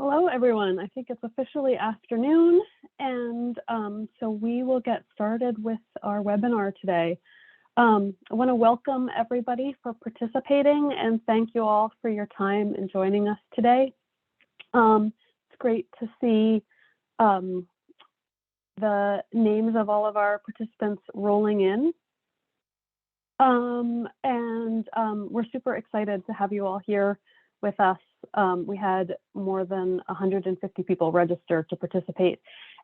Hello, everyone. I think it's officially afternoon, and so we will get started with our webinar today. I want to welcome everybody for participating and thank you all for your time in joining us today. It's great to see the names of all of our participants rolling in. We're super excited to have you all here with us. We had more than 150 people register to participate,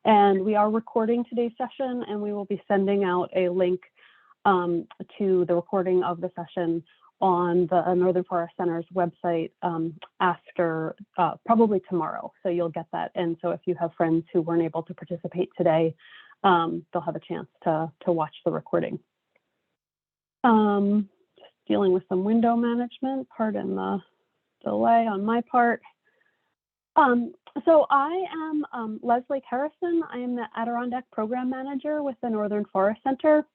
and we are recording today's session, and we will be sending out a link to the recording of the session on the Northern Forest Center's website after probably tomorrow. So you'll get that. And so if you have friends who weren't able to participate today, they'll have a chance to watch the recording. Just dealing with some window management, pardon the delay on my part. So I am Leslie Harrison. I am the Adirondack Program Manager with the Northern Forest Center,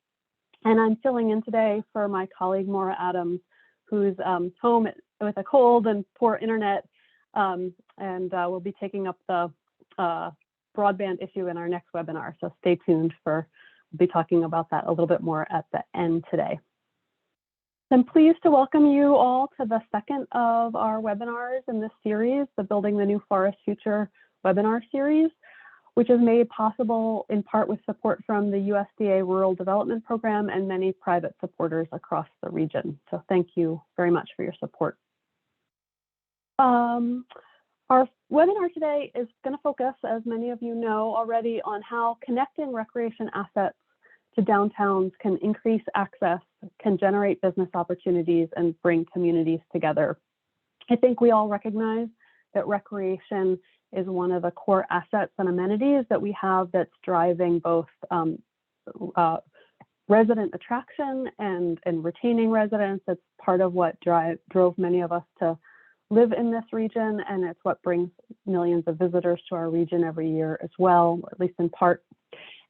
and I'm filling in today for my colleague Maura Adams, who's home with a cold and poor internet, and will be taking up the broadband issue in our next webinar. So stay tuned we'll be talking about that a little bit more at the end today. I'm pleased to welcome you all to the second of our webinars in this series, the Building the New Forest Future webinar series, which is made possible in part with support from the USDA Rural Development Program and many private supporters across the region. So thank you very much for your support. Our webinar today is going to focus, as many of you know already, on how connecting recreation assets to downtowns can increase access, can generate business opportunities, and bring communities together. I think we all recognize that recreation is one of the core assets and amenities that we have that's driving both resident attraction and retaining residents. It's part of what drove many of us to live in this region, and it's what brings millions of visitors to our region every year as well, at least in part.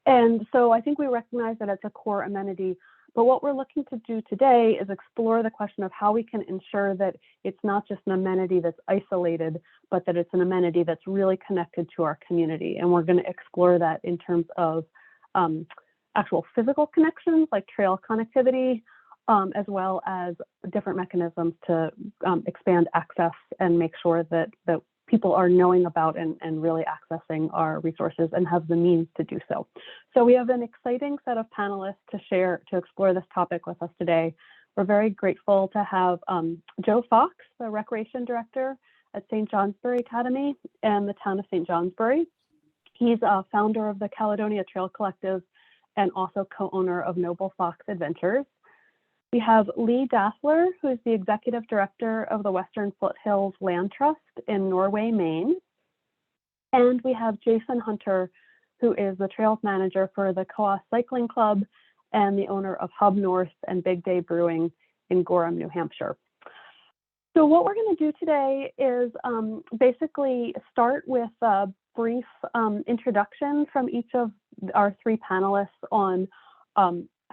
And so I think we recognize that it's a core amenity, but what we're looking to do today is explore the question of how we can ensure that it's not just an amenity that's isolated, but that it's an amenity that's really connected to our community. And we're going to explore that in terms of actual physical connections like trail connectivity, as well as different mechanisms to expand access and make sure that people are knowing about and really accessing our resources and have the means to do so. So we have an exciting set of panelists to explore this topic with us today. We're very grateful to have Joe Fox, the Recreation Director at St. Johnsbury Academy and the town of St. Johnsbury. He's a founder of the Caledonia Trail Collective and also co-owner of Noble Fox Adventures. We have Lee Dassler, who is the Executive Director of the Western Foothills Land Trust in Norway, Maine. And we have Jason Hunter, who is the Trails Manager for the Coos Cycling Club and the owner of Hub North and Big Day Brewing in Gorham, New Hampshire. So what we're going to do today is basically start with a brief introduction from each of our three panelists on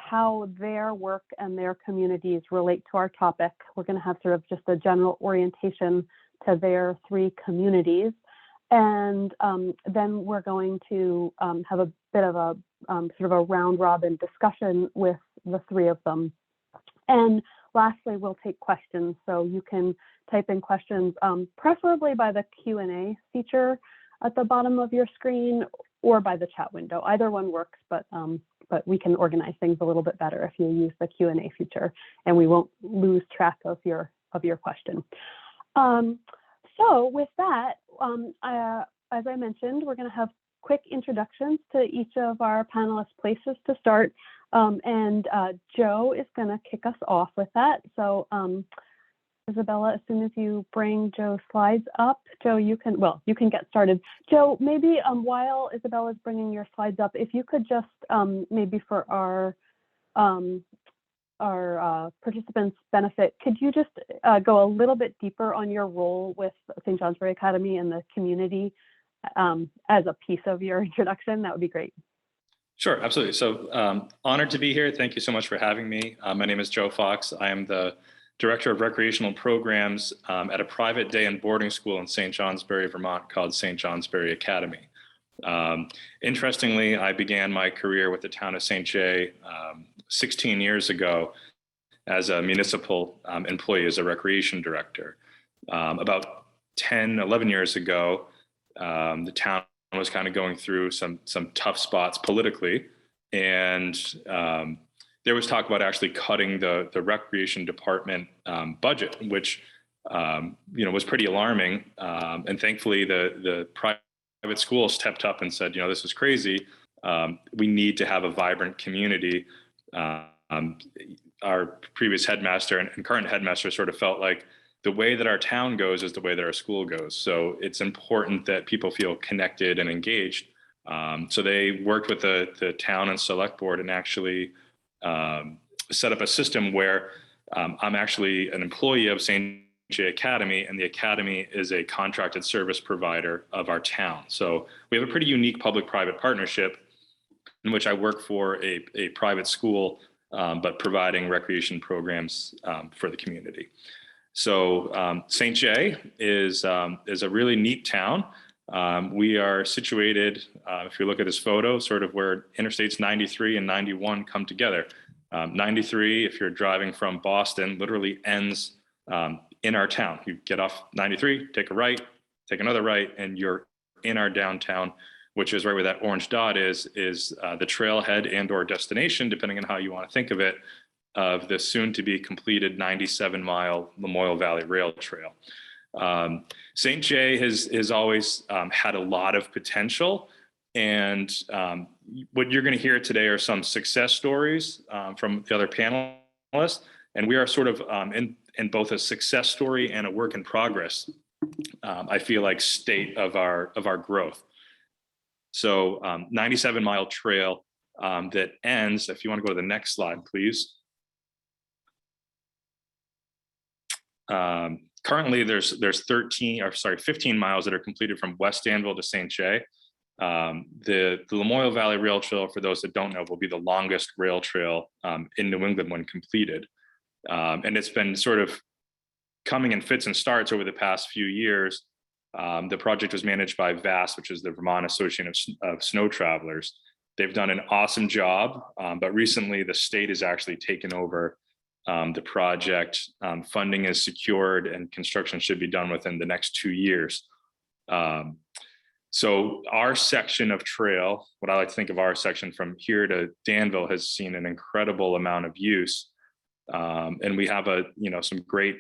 how their work and their communities relate to our topic. We're going to have sort of just a general orientation to their three communities. And then we're going to have a bit of a sort of a round robin discussion with the three of them. And lastly, we'll take questions. So you can type in questions, preferably by the Q&A feature at the bottom of your screen or by the chat window. Either one works, but we can organize things a little bit better if you use the Q&A feature, and we won't lose track of your question. So with that, as I mentioned, we're going to have quick introductions to each of our panelists' places to start, and Joe is going to kick us off with that. So Isabella, as soon as you bring Joe's slides up, Joe, you can get started. Joe, maybe while Isabella's bringing your slides up, if you could just maybe for our participants' benefit, could you just go a little bit deeper on your role with St. Johnsbury Academy and the community as a piece of your introduction? That would be great. Sure, absolutely. So honored to be here. Thank you so much for having me. My name is Joe Fox. I am the director of recreational programs at a private day and boarding school in St. Johnsbury, Vermont called St. Johnsbury Academy. Interestingly, I began my career with the town of St. Jay 16 years ago as a municipal employee, as a recreation director. About 10, 11 years ago, the town was kind of going through some tough spots politically, and there was talk about actually cutting the recreation department budget, which was pretty alarming. And thankfully, the private schools stepped up and said, this is crazy. We need to have a vibrant community. Our previous headmaster and current headmaster sort of felt like the way that our town goes is the way that our school goes. So it's important that people feel connected and engaged. So they worked with the town and select board and actually set up a system where I'm actually an employee of St. Jay Academy, and the Academy is a contracted service provider of our town. So we have a pretty unique public-private partnership in which I work for a private school, but providing recreation programs for the community. So St. Jay is a really neat town. We are situated, if you look at this photo, sort of where Interstates 93 and 91 come together. 93, if you're driving from Boston, literally ends in our town. You get off 93, take a right, take another right, and you're in our downtown, which is right where that orange dot is the trailhead and or destination, depending on how you want to think of it, of the soon to be completed 97-mile Lamoille Valley Rail Trail. St. Jay has always had a lot of potential, and what you're going to hear today are some success stories from the other panelists, and we are sort of in both a success story and a work in progress, I feel like, state of our growth. So 97-mile trail that ends, if you want to go to the next slide, please. Currently, there's 15 miles that are completed from West Danville to St. Jay. The Lamoille Valley Rail Trail, for those that don't know, will be the longest rail trail in New England when completed. And it's been sort of coming in fits and starts over the past few years. The project was managed by VAS, which is the Vermont Association of Snow Travelers. They've done an awesome job, but recently the state has actually taken over the project. Funding is secured and construction should be done within the next 2 years. So our section of trail, what I like to think of our section from here to Danville, has seen an incredible amount of use. And we have some great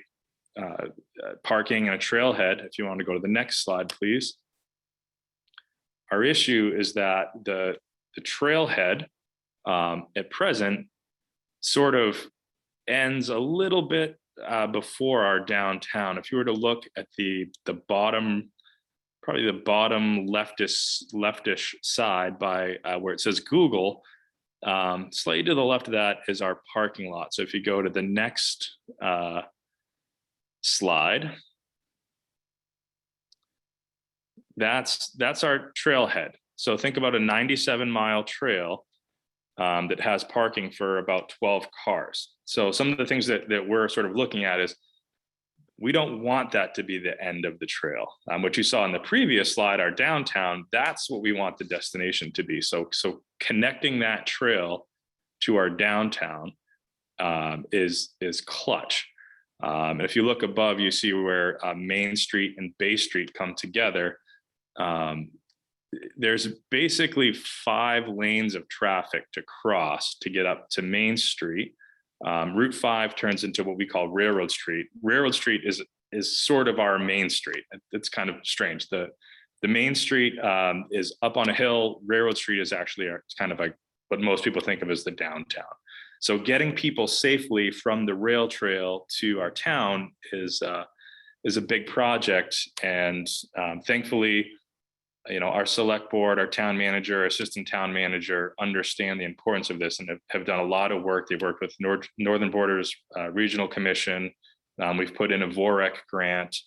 parking and a trailhead. If you want to go to the next slide, please. Our issue is that the trailhead at present sort of ends a little bit before our downtown. If you were to look at the bottom, probably the bottom leftish side by where it says Google, slightly to the left of that is our parking lot. So if you go to the next slide, that's our trailhead. So think about a 97-mile trail that has parking for about 12 cars. So some of the things that we're sort of looking at is we don't want that to be the end of the trail. What you saw in the previous slide, our downtown, that's what we want the destination to be. So connecting that trail to our downtown is clutch. And if you look above, you see where Main Street and Bay Street come together. There's basically 5 lanes of traffic to cross to get up to Main Street. Route 5 turns into what we call Railroad Street. Railroad Street is sort of our main street. It's kind of strange. The Main Street is up on a hill. Railroad Street is actually kind of like what most people think of as the downtown. So getting people safely from the rail trail to our town is a big project, and thankfully, our select board, our town manager, assistant town manager understand the importance of this and have done a lot of work. They've worked with Northern Borders Regional Commission. We've put in a VOREC grant,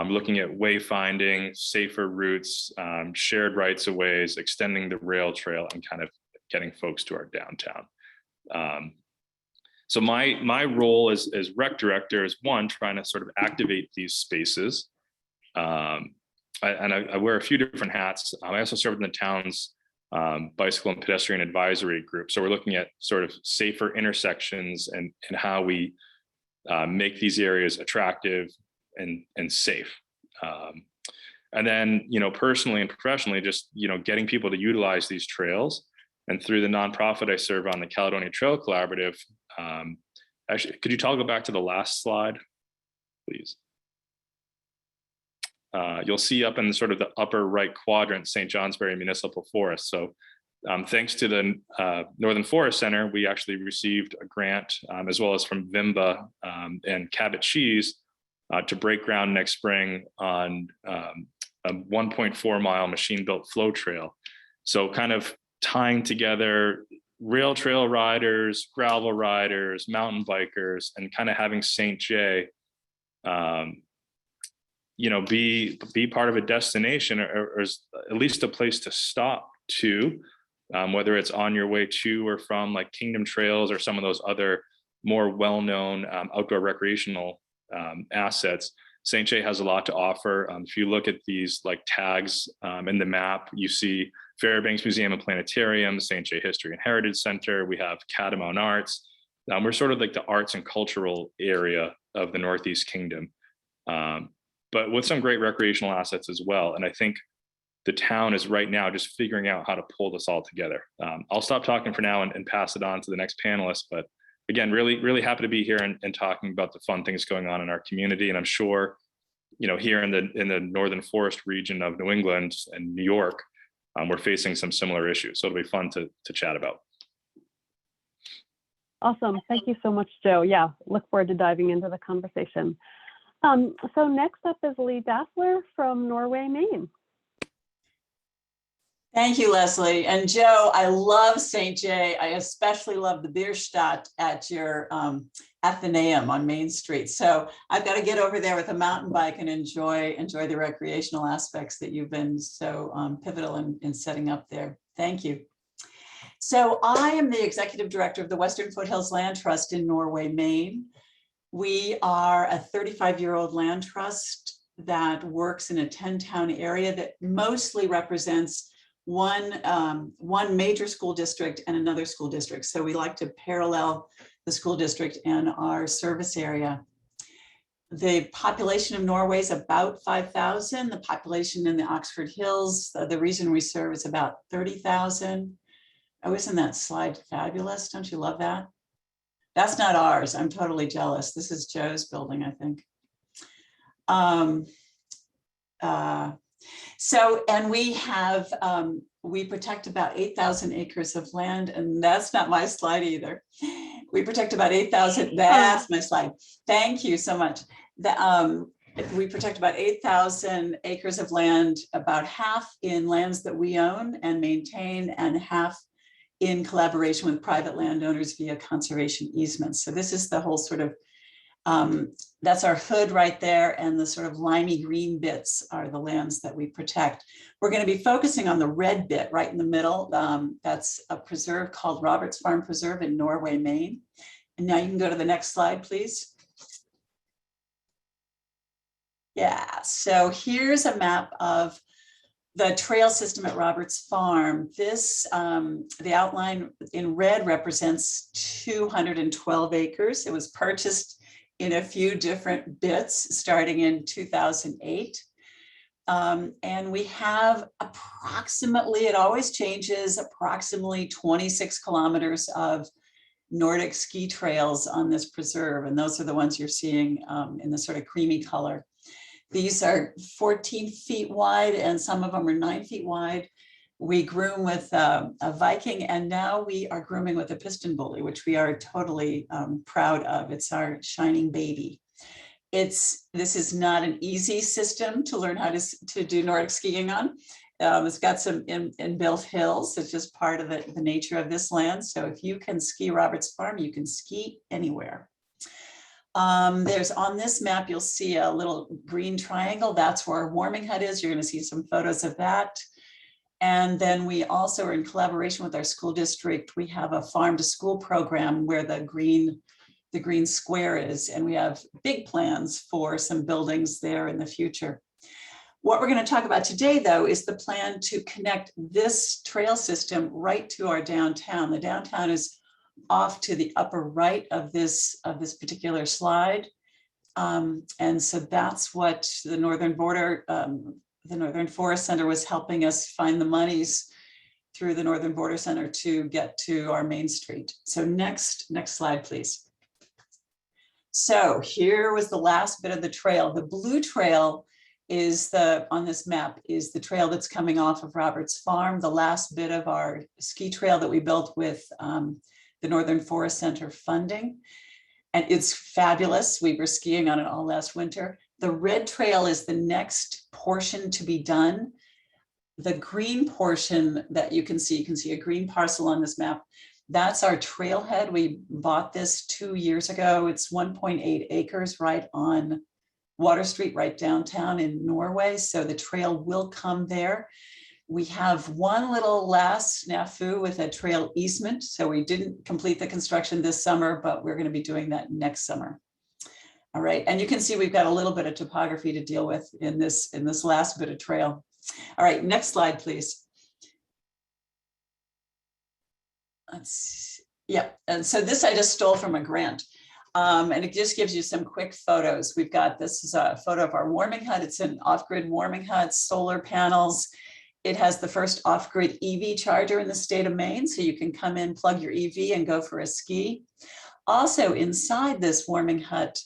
looking at wayfinding, safer routes, shared rights of ways, extending the rail trail, and kind of getting folks to our downtown. So my role as rec director is one, trying to sort of activate these spaces. I wear a few different hats. I also serve in the town's bicycle and pedestrian advisory group. So we're looking at sort of safer intersections and how we make these areas attractive and safe. And then, personally and professionally, just, getting people to utilize these trails. And through the nonprofit I serve on, the Caledonia Trail Collaborative. Actually, could you go back to the last slide, please? You'll see up in sort of the upper right quadrant, St. Johnsbury Municipal Forest. So thanks to the Northern Forest Center, we actually received a grant, as well as from VIMBA and Cabot Cheese, to break ground next spring on a 1.4 mile machine built flow trail. So kind of tying together rail trail riders, gravel riders, mountain bikers, and kind of having St. J, be part of a destination or at least a place to stop to, whether it's on your way to or from like Kingdom Trails or some of those other more well-known outdoor recreational assets. St. J has a lot to offer. If you look at these like tags in the map, you see Fairbanks Museum and Planetarium, St. J History and Heritage Center. We have Catamount Arts. We're sort of like the arts and cultural area of the Northeast Kingdom, but with some great recreational assets as well. And I think the town is right now just figuring out how to pull this all together. I'll stop talking for now and pass it on to the next panelist. But again, really, really happy to be here and talking about the fun things going on in our community. And I'm sure, here in the Northern Forest region of New England and New York, we're facing some similar issues. So it'll be fun to chat about. Awesome. Thank you so much, Joe. Yeah, look forward to diving into the conversation. So next up is Lee Dassler from Norway, Maine. Thank you, Leslie. And Joe, I love St. J. I especially love the Bierstadt at your Athenaeum on Main Street. So I've got to get over there with a mountain bike and enjoy the recreational aspects that you've been so pivotal in setting up there. Thank you. So I am the executive director of the Western Foothills Land Trust in Norway, Maine. We are a 35-year-old land trust that works in a 10-town area that mostly represents one major school district and another school district. So we like to parallel the school district and our service area. The population of Norway is about 5,000. The population in the Oxford Hills, the region we serve, is about 30,000. Oh, isn't that slide fabulous? Don't you love that? That's not ours. I'm totally jealous. This is Joe's building, I think. And we have, we protect about 8,000 acres of land, and that's not my slide either. We protect about 8,000, that's my slide. Thank you so much. We protect about 8,000 acres of land, about half in lands that we own and maintain, and half in collaboration with private landowners via conservation easements. So this is the whole sort of, that's our hood right there, and the sort of limey green bits are the lands that we protect. We're going to be focusing on the red bit right in the middle. That's a preserve called Roberts Farm Preserve in Norway, Maine. And now you can go to the next slide, please. Yeah, so here's a map of the trail system at Roberts Farm. This, the outline in red represents 212 acres. It was purchased in a few different bits starting in 2008. And we have approximately, it always changes, approximately 26 kilometers of Nordic ski trails on this preserve. And those are the ones you're seeing in the sort of creamy color. These are 14 feet wide, and some of them are 9 feet wide. We groom with a Viking, and now we are grooming with a piston bully, which we are totally proud of. It's our shining baby. This is not an easy system to learn how to do Nordic skiing on. It's got some inbuilt hills. It's just part of the nature of this land. So if you can ski Roberts Farm, you can ski anywhere. There's on this map, you'll see a little green triangle. That's where our warming hut is. You're going to see some photos of that. And then we also are in collaboration with our school district. We have a farm to school program where the green the green square is, and we have big plans for some buildings there in the future. What we're going to talk about today, though, is the plan to connect this trail system right to our downtown. The downtown is off to the upper right of this particular slide. And so that's what the Northern Forest Center was helping us find the monies through the Northern Border Center to get to our Main Street. So next slide, please. So here was the last bit of the trail. The blue trail is on this map is the trail that's coming off of Roberts Farm, the last bit of our ski trail that we built with the Northern Forest Center funding. And it's fabulous. We were skiing on it all last winter. The red trail is the next portion to be done. The green portion that you can see a green parcel on this map. That's our trailhead. We bought this 2 years ago. It's 1.8 acres right on Water Street, right downtown in Norway. So the trail will come there. We have one little last snafu with a trail easement. So we didn't complete the construction this summer, but we're going to be doing that next summer. All right, and you can see we've got a little bit of topography to deal with in this last bit of trail. All right, next slide, please. And so this I just stole from a grant. And it just gives you some quick photos. This is a photo of our warming hut. It's an off-grid warming hut, solar panels. It has the first off-grid EV charger in the state of Maine. So you can come in, plug your EV and go for a ski. Also inside this warming hut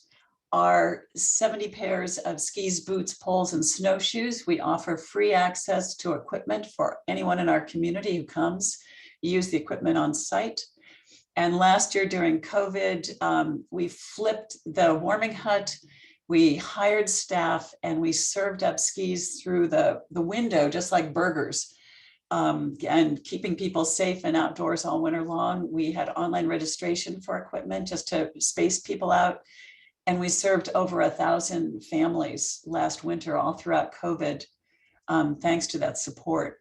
are 70 pairs of skis, boots, poles, and snowshoes. We offer free access to equipment for anyone in our community who comes. You use the equipment on site. And last year during COVID, we flipped the warming hut. We hired staff and we served up skis through the window, just like burgers, and keeping people safe and outdoors all winter long. We had online registration for equipment just to space people out. And we served over 1,000 families last winter all throughout COVID, thanks to that support.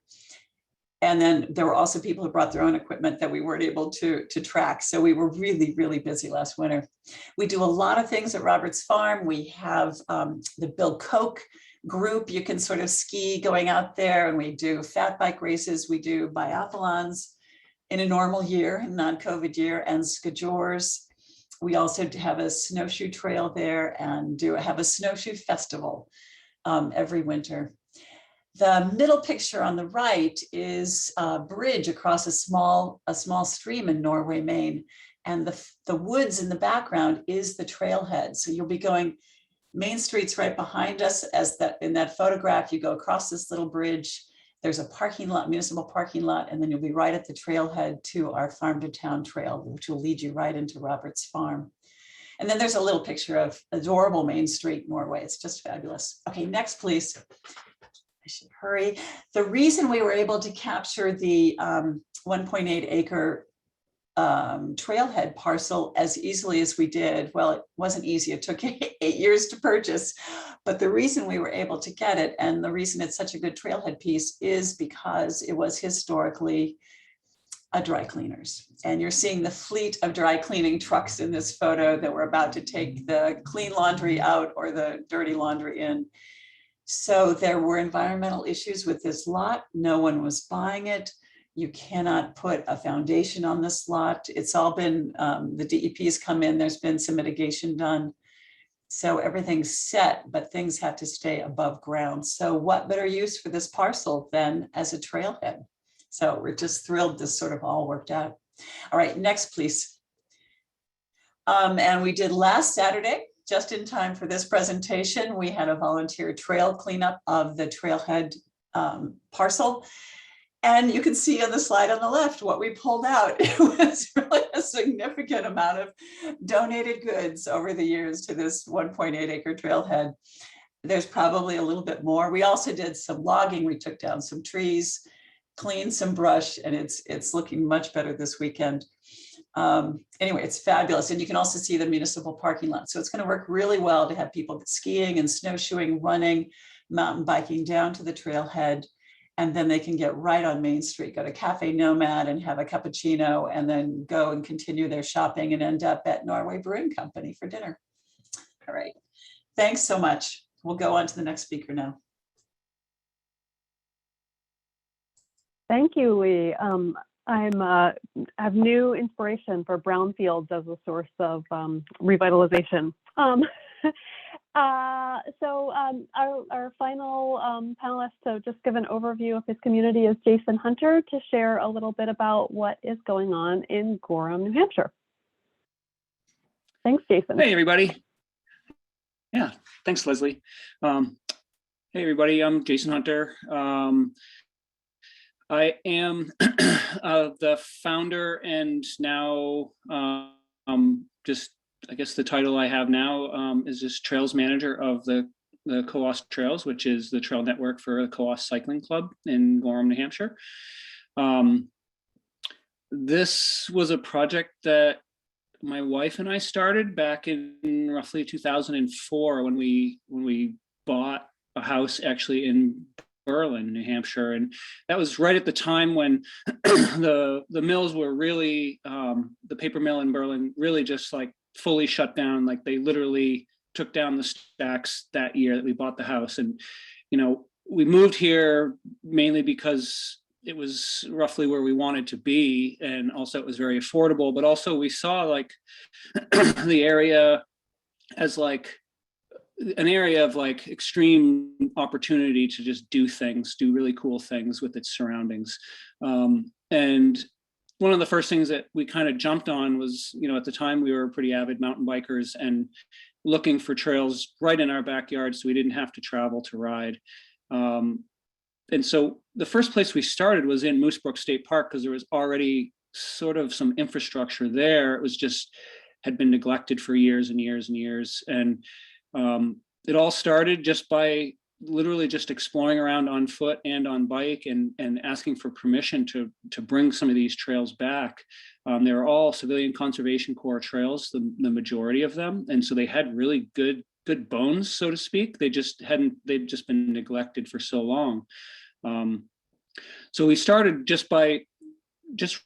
And then there were also people who brought their own equipment that we weren't able to track. So we were really, really busy last winter. We do a lot of things at Roberts Farm. We have the Bill Koch group. You can sort of ski going out there, and we do fat bike races. We do biathlons in a normal year, non-COVID year, and skijoors. We also have a snowshoe trail there and have a snowshoe festival every winter. The middle picture on the right is a bridge across a small stream in Norway, Maine. And the woods in the background is the trailhead. So you'll be going, Main Street's right behind us in that photograph. You go across this little bridge. There's a parking lot, municipal parking lot, and then you'll be right at the trailhead to our Farm to Town trail, which will lead you right into Roberts Farm. And then there's a little picture of adorable Main Street, Norway. It's just fabulous. Okay, next, please. I should hurry. The reason we were able to capture the 1.8 acre trailhead parcel as easily as we did, well, it wasn't easy. It took 8 years to purchase, but the reason we were able to get it and the reason it's such a good trailhead piece is because it was historically a dry cleaners. And you're seeing the fleet of dry cleaning trucks in this photo that were about to take the clean laundry out or the dirty laundry in. So there were environmental issues with this lot. No one was buying it. You cannot put a foundation on this lot. It's all been, the DEP's come in, there's been some mitigation done. So everything's set, but things have to stay above ground. So what better use for this parcel than as a trailhead? So we're just thrilled this sort of all worked out. All right, next, please. And we did last Saturday, just in time for this presentation, we had a volunteer trail cleanup of the trailhead parcel. And you can see on the slide on the left what we pulled out. It was really a significant amount of donated goods over the years to this 1.8 acre trailhead. There's probably a little bit more. We also did some logging. We took down some trees, cleaned some brush, and it's looking much better this weekend. Anyway, it's fabulous. And you can also see the municipal parking lot. So it's going to work really well to have people skiing and snowshoeing, running, mountain biking down to the trailhead. and then they can get right on Main Street, go to Cafe Nomad and have a cappuccino, and then go and continue their shopping and end up at Norway Brewing Company for dinner. All right. Thanks so much. We'll go on to the next speaker now. Thank you, Lee. I have new inspiration for brownfields as a source of revitalization. Our final panelist to just give an overview of his community is Jason Hunter, to share a little bit about what is going on in Gorham, New Hampshire. Thanks, Jason. Hey, everybody. Yeah, thanks, Leslie. Hey, everybody, I'm Jason Hunter. I am the founder and now just, I guess the title I have now is just Trails Manager of the Coos Trails, which is the trail network for the Coos Cycling Club in Gorham, New Hampshire. This was a project that my wife and I started back in roughly 2004 when we bought a house actually in Berlin, New Hampshire, and that was right at the time when the mills were really the paper mill in Berlin really just like fully shut down. Like they literally took down the stacks that year that we bought the house. And we moved here mainly because it was roughly where we wanted to be, and also it was very affordable, but also we saw like the area as like an area of like extreme opportunity to just do really cool things with its surroundings. And one of the first things that we kind of jumped on was, at the time we were pretty avid mountain bikers and looking for trails right in our backyard so we didn't have to travel to ride. And so the first place we started was in Moose Brook State Park because there was already sort of some infrastructure there. It was just had been neglected for years and years and years. And it all started just by literally just exploring around on foot and on bike and asking for permission to bring some of these trails back. They were all Civilian Conservation Corps trails, the majority of them. And so they had really good bones, so to speak. they'd just been neglected for so long. So we started just by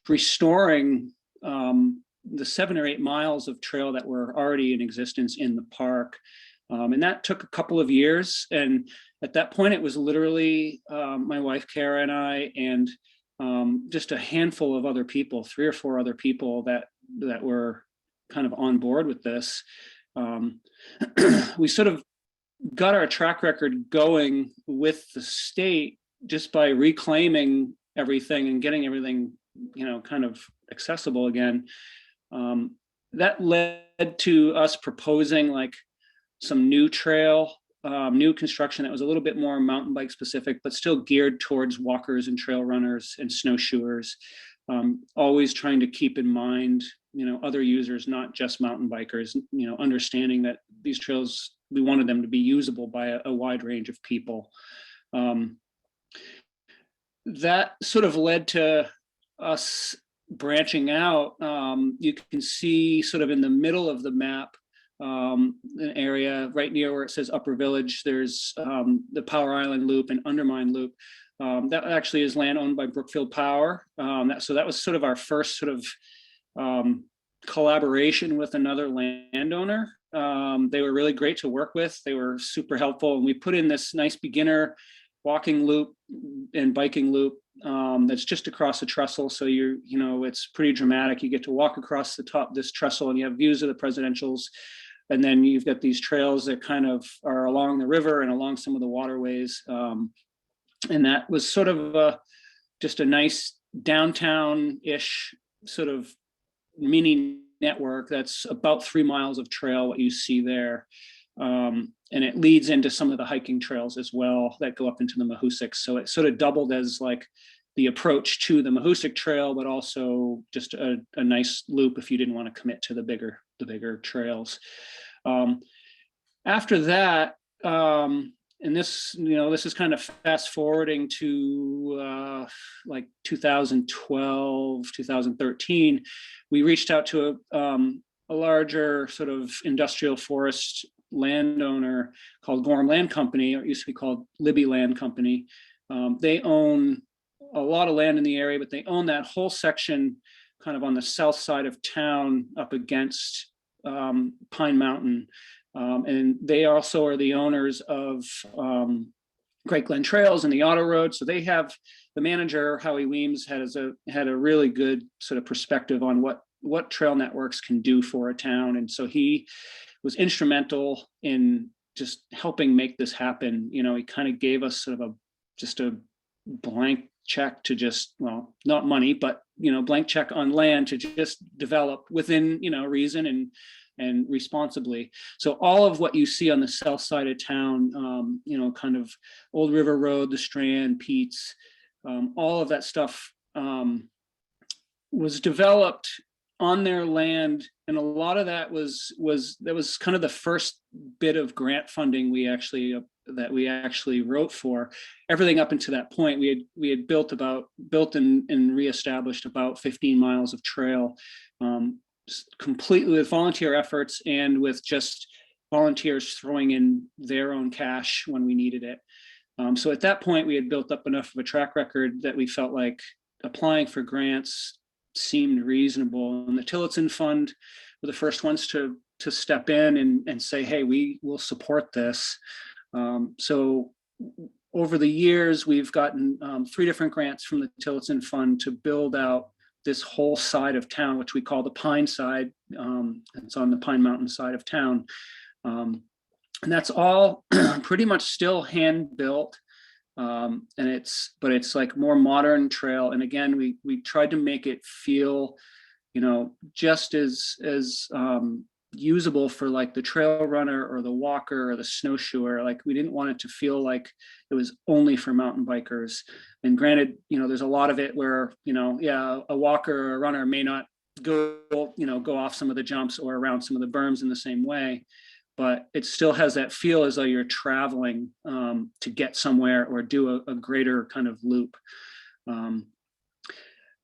restoring the 7 or 8 miles of trail that were already in existence in the park. And that took a couple of years. And at that point, it was literally my wife, Kara, and I, and just a handful of other people, 3 or 4 other people that were kind of on board with this. We sort of got our track record going with the state just by reclaiming everything and getting everything, kind of accessible again. That led to us proposing like some new trail, new construction that was a little bit more mountain bike specific, but still geared towards walkers and trail runners and snowshoers. Always trying to keep in mind, other users, not just mountain bikers, understanding that these trails, we wanted them to be usable by a wide range of people. That sort of led to us branching out. You can see sort of in the middle of the map, an area right near where it says Upper Village. There's the Power Island Loop and Undermine Loop. That actually is land owned by Brookfield Power. So that was sort of our first sort of collaboration with another landowner. They were really great to work with. They were super helpful. And we put in this nice beginner walking loop and biking loop that's just across the trestle. So it's pretty dramatic. You get to walk across the top of this trestle and you have views of the presidentials. And then you've got these trails that kind of are along the river and along some of the waterways. And that was sort of just a nice downtown-ish sort of mini network that's about 3 miles of trail, what you see there. And it leads into some of the hiking trails as well that go up into the Mahoosic. So it sort of doubled as like the approach to the Mahoosic Trail, but also just a nice loop if you didn't want to commit to the bigger trails. After that, and this is kind of fast forwarding to like 2012, 2013, we reached out to a larger sort of industrial forest landowner called Gorham Land Company, or it used to be called Libby Land Company. They own a lot of land in the area, but they own that whole section kind of on the south side of town up against Pine Mountain. And they also are the owners of Great Glen Trails and the Auto Road. So they have, the manager, Howie Weems, had a really good sort of perspective on what trail networks can do for a town. And so he was instrumental in just helping make this happen. You know, he kind of gave us sort of just a blank check to just, well, not money, but, you know, blank check on land to just develop within, you know, reason and responsibly. So all of what you see on the south side of town, you know, kind of Old River Road, the Strand, Pete's, all of that stuff was developed on their land, and a lot of that was kind of the first bit of grant funding we actually wrote for. Everything up until that point, we had built and reestablished about 15 miles of trail, completely with volunteer efforts and with just volunteers throwing in their own cash when we needed it. So at that point, we had built up enough of a track record that we felt like applying for grants seemed reasonable. And the Tillotson Fund were the first ones to step in and say, hey, we will support this. So over the years, we've gotten 3 different grants from the Tillotson Fund to build out this whole side of town, which we call the Pine side. It's on the Pine Mountain side of town. And that's all pretty much still hand built. And it's like more modern trail. And again, we tried to make it feel, you know, just as usable for like the trail runner or the walker or the snowshoer. Like, we didn't want it to feel like it was only for mountain bikers. And granted, you know, there's a lot of it where, you know, yeah, a walker or a runner may not go off some of the jumps or around some of the berms in the same way, but it still has that feel as though you're traveling to get somewhere or do a greater kind of loop.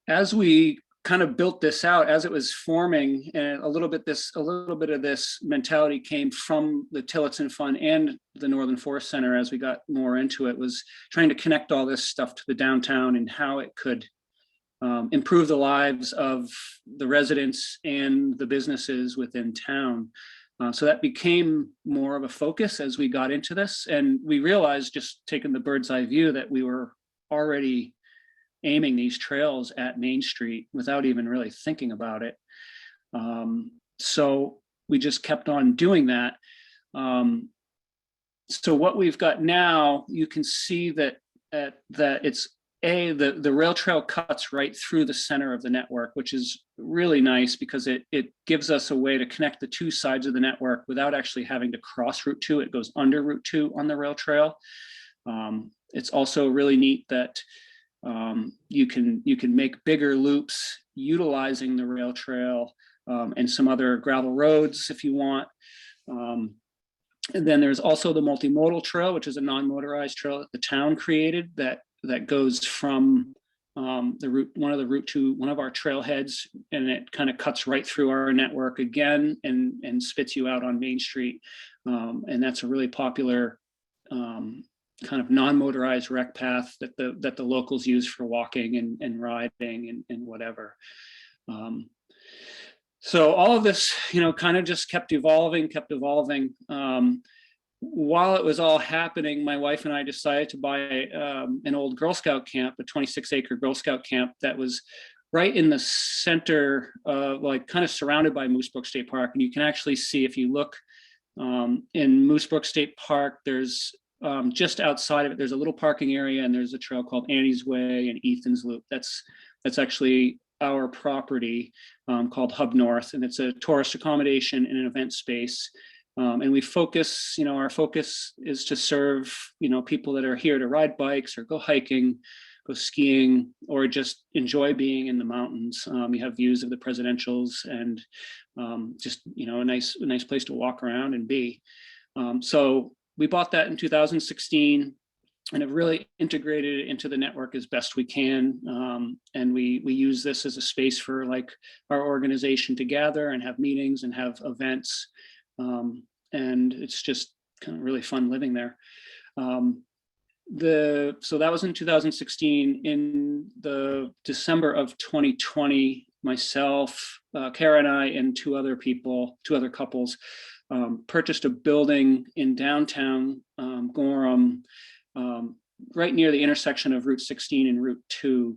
As we kind of built this out, as it was forming, and a little bit of this mentality came from the Tillotson Fund and the Northern Forest Center as we got more into it, was trying to connect all this stuff to the downtown and how it could improve the lives of the residents and the businesses within town. So that became more of a focus as we got into this. And we realized, just taking the bird's eye view, that we were already aiming these trails at Main Street without even really thinking about it. So we just kept on doing that. So what we've got now, you can see that it's the rail trail cuts right through the center of the network, which is really nice because it gives us a way to connect the 2 sides of the network without actually having to cross Route 2. It goes under Route 2 on the rail trail. It's also really neat that you can make bigger loops utilizing the rail trail and some other gravel roads if you want. And then there's also the multimodal trail, which is a non-motorized trail that the town created that goes from one of our trailheads, and it kind of cuts right through our network again and spits you out on Main Street. And that's a really popular kind of non-motorized rec path that the locals use for walking and riding and whatever. So all of this, you know, kind of just kept evolving. While it was all happening, my wife and I decided to buy an old Girl Scout camp, a 26-acre Girl Scout camp that was right in the center, like kind of surrounded by Moose Brook State Park. And you can actually see, if you look in Moose Brook State Park, there's just outside of it, there's a little parking area, and there's a trail called Annie's Way and Ethan's Loop. That's actually our property, called Hub North, and it's a tourist accommodation and an event space. And we focus, you know, our focus is to serve, you know, people that are here to ride bikes or go hiking, go skiing, or just enjoy being in the mountains. You have views of the presidentials and just, you know, a nice place to walk around and be. So we bought that in 2016 and have really integrated it into the network as best we can. And we use this as a space for like our organization to gather and have meetings and have events. And it's just kind of really fun living there. So that was in 2016. In the December of 2020, myself, Kara and I, and two other couples, purchased a building in downtown Gorham, right near the intersection of Route 16 and Route 2,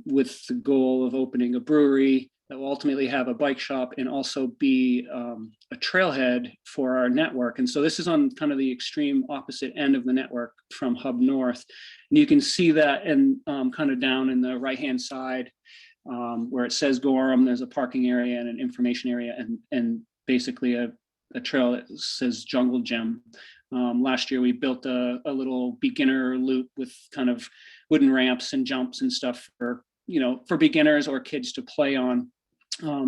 with the goal of opening a brewery that will ultimately have a bike shop and also be a trailhead for our network. And so this is on kind of the extreme opposite end of the network from Hub North. And you can see that in kind of down in the right-hand side where it says Gorham, there's a parking area and an information area and basically a trail that says Jungle Gym. Last year we built a little beginner loop with kind of wooden ramps and jumps and stuff for beginners or kids to play on.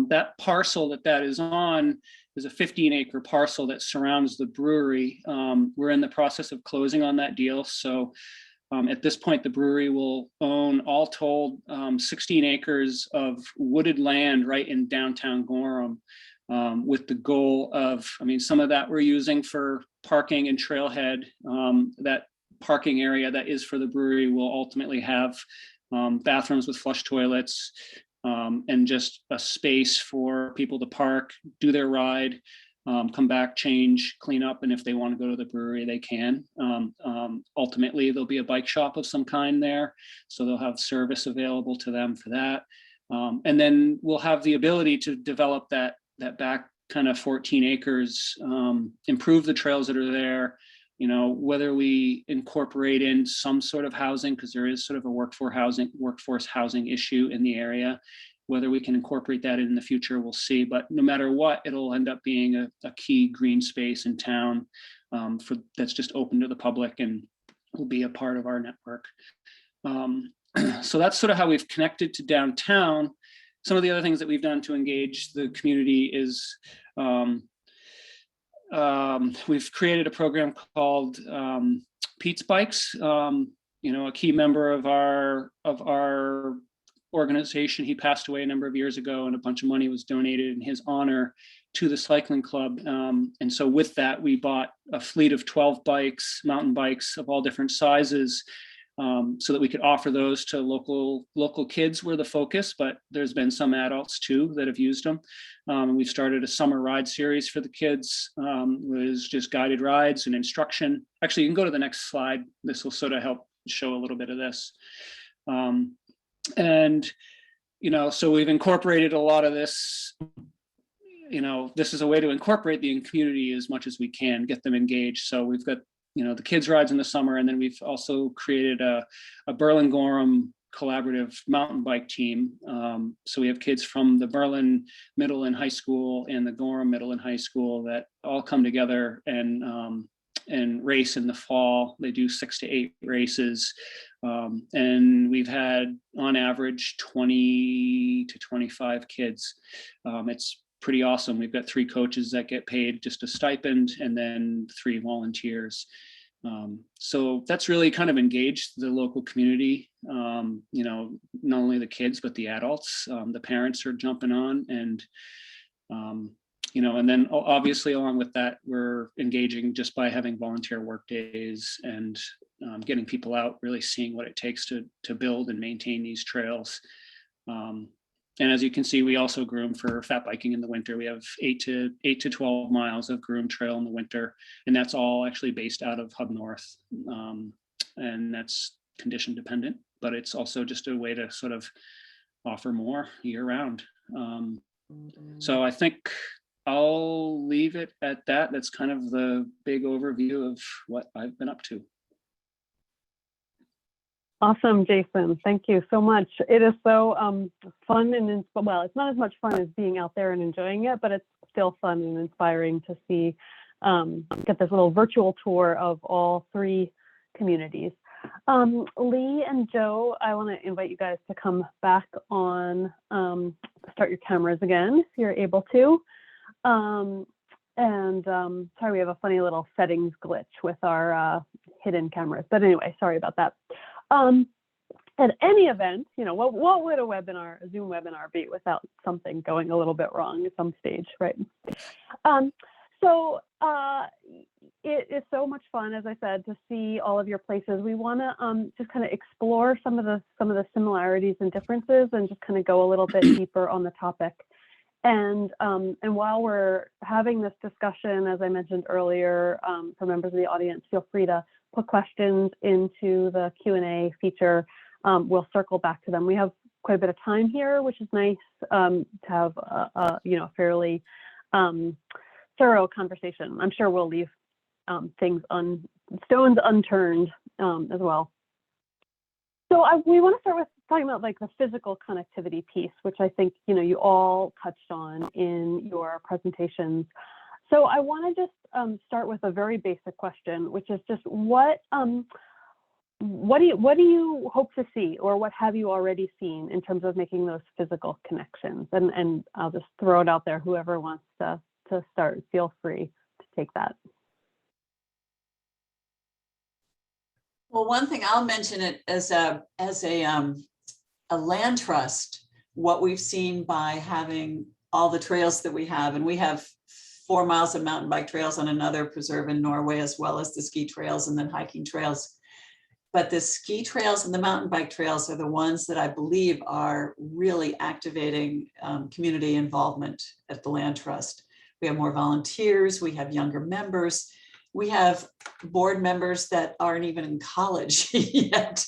That parcel that is on is a 15-acre parcel that surrounds the brewery. We're in the process of closing on that deal. So at this point, the brewery will own, all told, 16 acres of wooded land right in downtown Gorham, with the goal of, some of that we're using for parking and trailhead. That parking area that is for the brewery will ultimately have bathrooms with flush toilets, and just a space for people to park, do their ride, come back, change, clean up, and if they want to go to the brewery, they can. Ultimately, there'll be a bike shop of some kind there, so they'll have service available to them for that. And then we'll have the ability to develop that back kind of 14 acres, improve the trails that are there, whether we incorporate in some sort of housing, because there is sort of a workforce housing issue in the area. Whether we can incorporate that in the future, we'll see. But no matter what, it'll end up being a key green space in town that's just open to the public and will be a part of our network. So that's sort of how we've connected to downtown. Some of the other things that we've done to engage the community is we've created a program called Pete's Bikes. A key member of our organization, he passed away a number of years ago, and a bunch of money was donated in his honor to the cycling club. And so with that, we bought a fleet of 12 bikes, mountain bikes of all different sizes, so that we could offer those to local kids were the focus, but there's been some adults too that have used them. We've started a summer ride series for the kids, was just guided rides and instruction. Actually, you can go to the next slide. This will sort of help show a little bit of this. So we've incorporated a lot of this. This is a way to incorporate the community as much as we can, get them engaged. So we've got the kids rides in the summer, and then we've also created a Berlin Gorham collaborative mountain bike team. So we have kids from the Berlin Middle and High School and the Gorham Middle and High School that all come together and race in the fall. They do 6 to 8 races. And we've had on average 20 to 25 kids. It's pretty awesome. We've got 3 coaches that get paid just a stipend, and then 3 volunteers. So that's really kind of engaged the local community. Not only the kids, but the adults. The parents are jumping on, and and then obviously along with that, we're engaging just by having volunteer work days and getting people out, really seeing what it takes to build and maintain these trails. And as you can see, we also groom for fat biking in the winter. We have 8 to 12 miles of groomed trail in the winter, and that's all actually based out of Hub North. And that's condition dependent, but it's also just a way to sort of offer more year round. So I think I'll leave it at that. That's kind of the big overview of what I've been up to. Awesome, Jason. Thank you so much. It is so fun and well, it's not as much fun as being out there and enjoying it, but it's still fun and inspiring to see, get this little virtual tour of all 3 communities. Lee and Joe, I want to invite you guys to come back on, start your cameras again if you're able to. Sorry, we have a funny little settings glitch with our hidden cameras, but anyway, sorry about that. At any event, what would a Zoom webinar be without something going a little bit wrong at some stage, right? it is so much fun, as I said, to see all of your places. We want to just kind of explore some of the similarities and differences, and just kind of go a little bit deeper on the topic. And while we're having this discussion, as I mentioned earlier, for members of the audience, feel free to put questions into the Q&A feature. We'll circle back to them. We have quite a bit of time here, which is nice, to have a fairly thorough conversation. I'm sure we'll leave stones unturned as well. So we want to start with talking about like the physical connectivity piece, which I think you all touched on in your presentations. So I want to just start with a very basic question, which is just what do you hope to see, or what have you already seen in terms of making those physical connections? And I'll just throw it out there. Whoever wants to start, feel free to take that. Well, one thing I'll mention it as a land trust, what we've seen by having all the trails that we have, and we have 4 miles of mountain bike trails on another preserve in Norway, as well as the ski trails and then hiking trails. But the ski trails and the mountain bike trails are the ones that I believe are really activating community involvement at the Land Trust. We have more volunteers, we have younger members, we have board members that aren't even in college yet.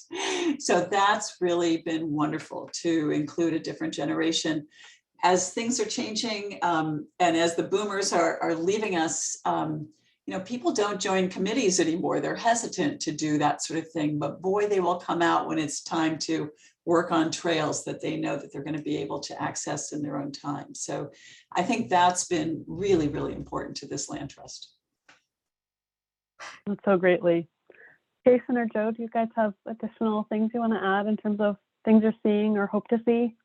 So that's really been wonderful to include a different generation. As things are changing and as the boomers are leaving us, people don't join committees anymore. They're hesitant to do that sort of thing, but boy, they will come out when it's time to work on trails that they know that they're going to be able to access in their own time. So I think that's been really, really important to this land trust. That's so greatly. Jason or Joe, do you guys have additional things you want to add in terms of things you're seeing or hope to see?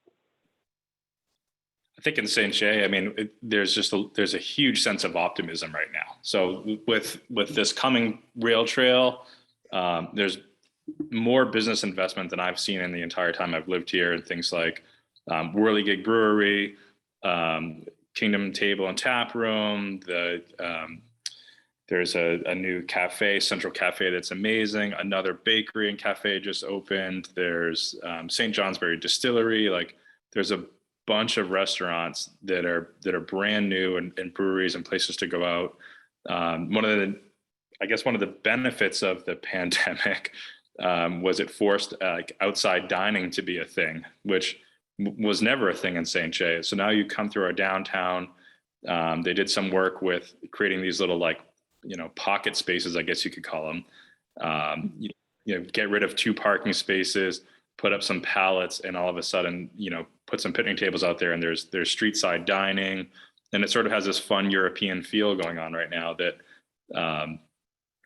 I think in St. Jay, I mean, there's a huge sense of optimism right now. So with this coming rail trail, there's more business investment than I've seen in the entire time I've lived here, and things like Whirligig Brewery, Kingdom Table and Tap Room. There's a new cafe, Central Cafe, that's amazing. Another bakery and cafe just opened. There's St. Johnsbury Distillery. Like, there's a bunch of restaurants that are brand new, and breweries and places to go out. One of the benefits of the pandemic was it forced outside dining to be a thing, which was never a thing in St. Jay. So now you come through our downtown. They did some work with creating these little pocket spaces, I guess you could call them. Get rid of 2 parking spaces, put up some pallets, and all of a sudden, put some picnic tables out there, and there's street side dining, and it sort of has this fun European feel going on right now that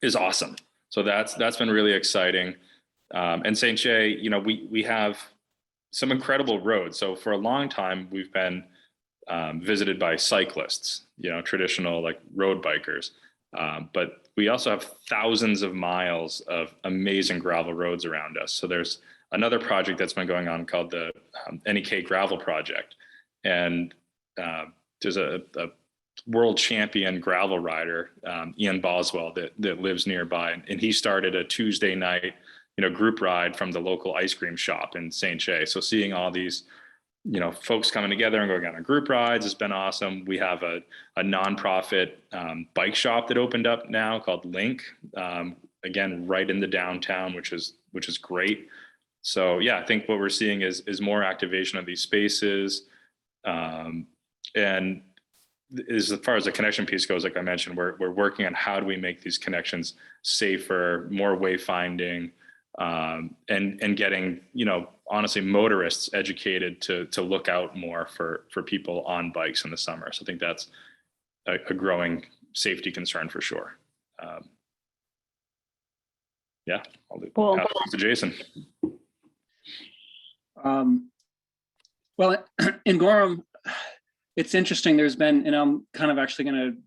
is awesome. So that's been really exciting. And St. Jay, we have some incredible roads. So for a long time, we've been visited by cyclists, traditional like road bikers. But we also have thousands of miles of amazing gravel roads around us. So there's another project that's been going on called the NEK Gravel Project. And there's a world champion gravel rider, Ian Boswell, that lives nearby. And he started a Tuesday night, group ride from the local ice cream shop in St. Jay. So seeing all these, folks coming together and going on group rides has been awesome. We have a nonprofit bike shop that opened up now called Link, again, right in the downtown, which is great. So yeah, I think what we're seeing is more activation of these spaces. And as far as the connection piece goes, like I mentioned, we're working on how do we make these connections safer, more wayfinding, and getting, honestly, motorists educated to look out more for people on bikes in the summer. So I think that's a growing safety concern for sure. Yeah, I'll pass it to Jason. Well, in Gorham, it's interesting. There's been, and I'm kind of actually going to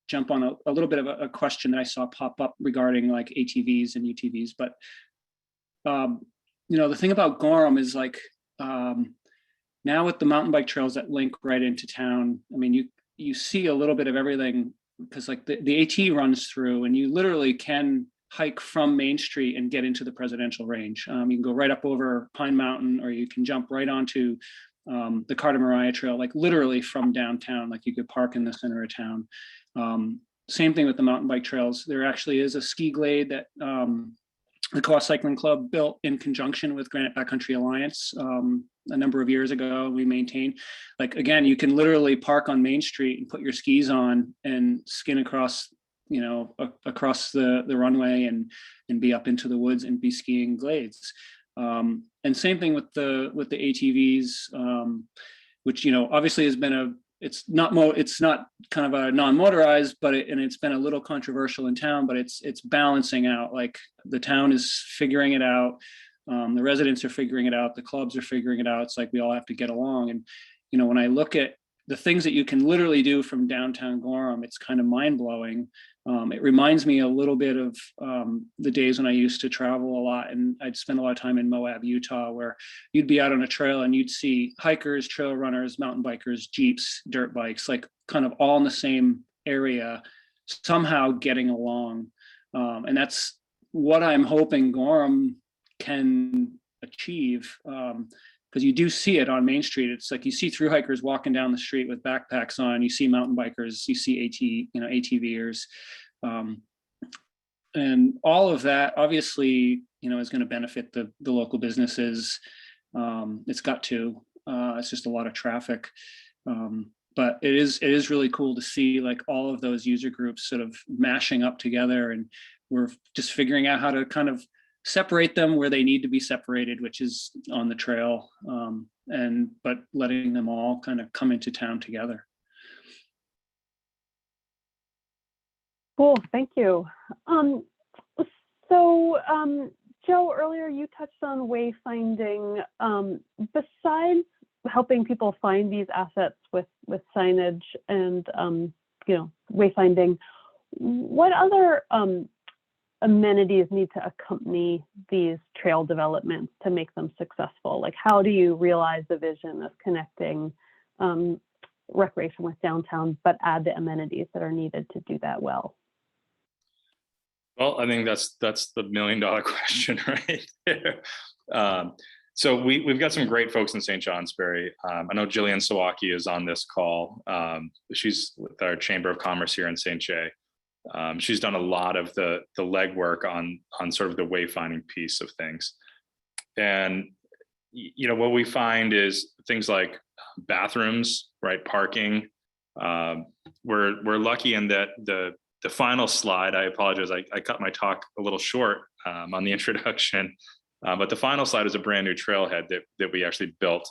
jump on a little bit of a question that I saw pop up regarding like ATVs and UTVs. But, the thing about Gorham is like, now with the mountain bike trails that link right into town, I mean, you see a little bit of everything because like the AT runs through, and you literally can hike from Main Street and get into the presidential range. You can go right up over Pine Mountain, or you can jump right onto the Carter Mariah Trail, like literally from downtown. Like you could park in the center of town. Same thing with the mountain bike trails. There actually is a ski glade that the Coos Cycling Club built in conjunction with Granite Backcountry Alliance a number of years ago. We maintain, like, again, you can literally park on Main Street and put your skis on and skin across, across the runway and be up into the woods and be skiing glades. And same thing with the ATVs, which, obviously has been it's not kind of a non-motorized, but it's been a little controversial in town, but it's balancing out. Like the town is figuring it out. The residents are figuring it out. The clubs are figuring it out. It's like we all have to get along. And, when I look at the things that you can literally do from downtown Gorham, it's kind of mind blowing. It reminds me a little bit of the days when I used to travel a lot, and I'd spend a lot of time in Moab, Utah, where you'd be out on a trail and you'd see hikers, trail runners, mountain bikers, Jeeps, dirt bikes, like kind of all in the same area, somehow getting along. And that's what I'm hoping Gorham can achieve. Because you do see it on Main Street. It's like you see through hikers walking down the street with backpacks on. You see mountain bikers. You see ATVers, and all of that obviously is going to benefit the local businesses. It's got to. It's just a lot of traffic, but it is really cool to see like all of those user groups sort of mashing up together, and we're just figuring out how to kind of separate them where they need to be separated, which is on the trail, but letting them all kind of come into town together. Cool, thank you. Joe, earlier you touched on wayfinding. Besides helping people find these assets with signage and wayfinding, what other amenities need to accompany these trail developments to make them successful? Like, how do you realize the vision of connecting recreation with downtown, but add the amenities that are needed to do that well? Well, I think that's the $1 million question right there. So we've got some great folks in St. Johnsbury. I know Jillian Sawaki is on this call. She's with our Chamber of Commerce here in St. Jay. She's done a lot of the legwork on sort of the wayfinding piece of things. And, what we find is things like bathrooms, right? Parking. We're lucky in that the final slide, I apologize, I cut my talk a little short on the introduction, but the final slide is a brand new trailhead that we actually built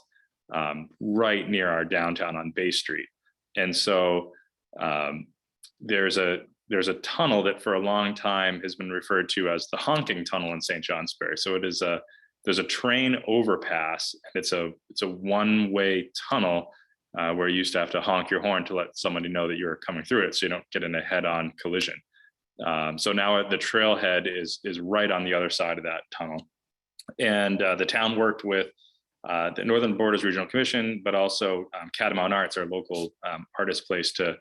right near our downtown on Bay Street. And so there's a tunnel that for a long time has been referred to as the honking tunnel in St. Johnsbury. So there's a train overpass, and it's a one-way tunnel where you used to have to honk your horn to let somebody know that you're coming through it, so you don't get in a head-on collision. So now the trailhead is right on the other side of that tunnel, and the town worked with the Northern Borders Regional Commission, but also Catamount Arts, our local artist place, to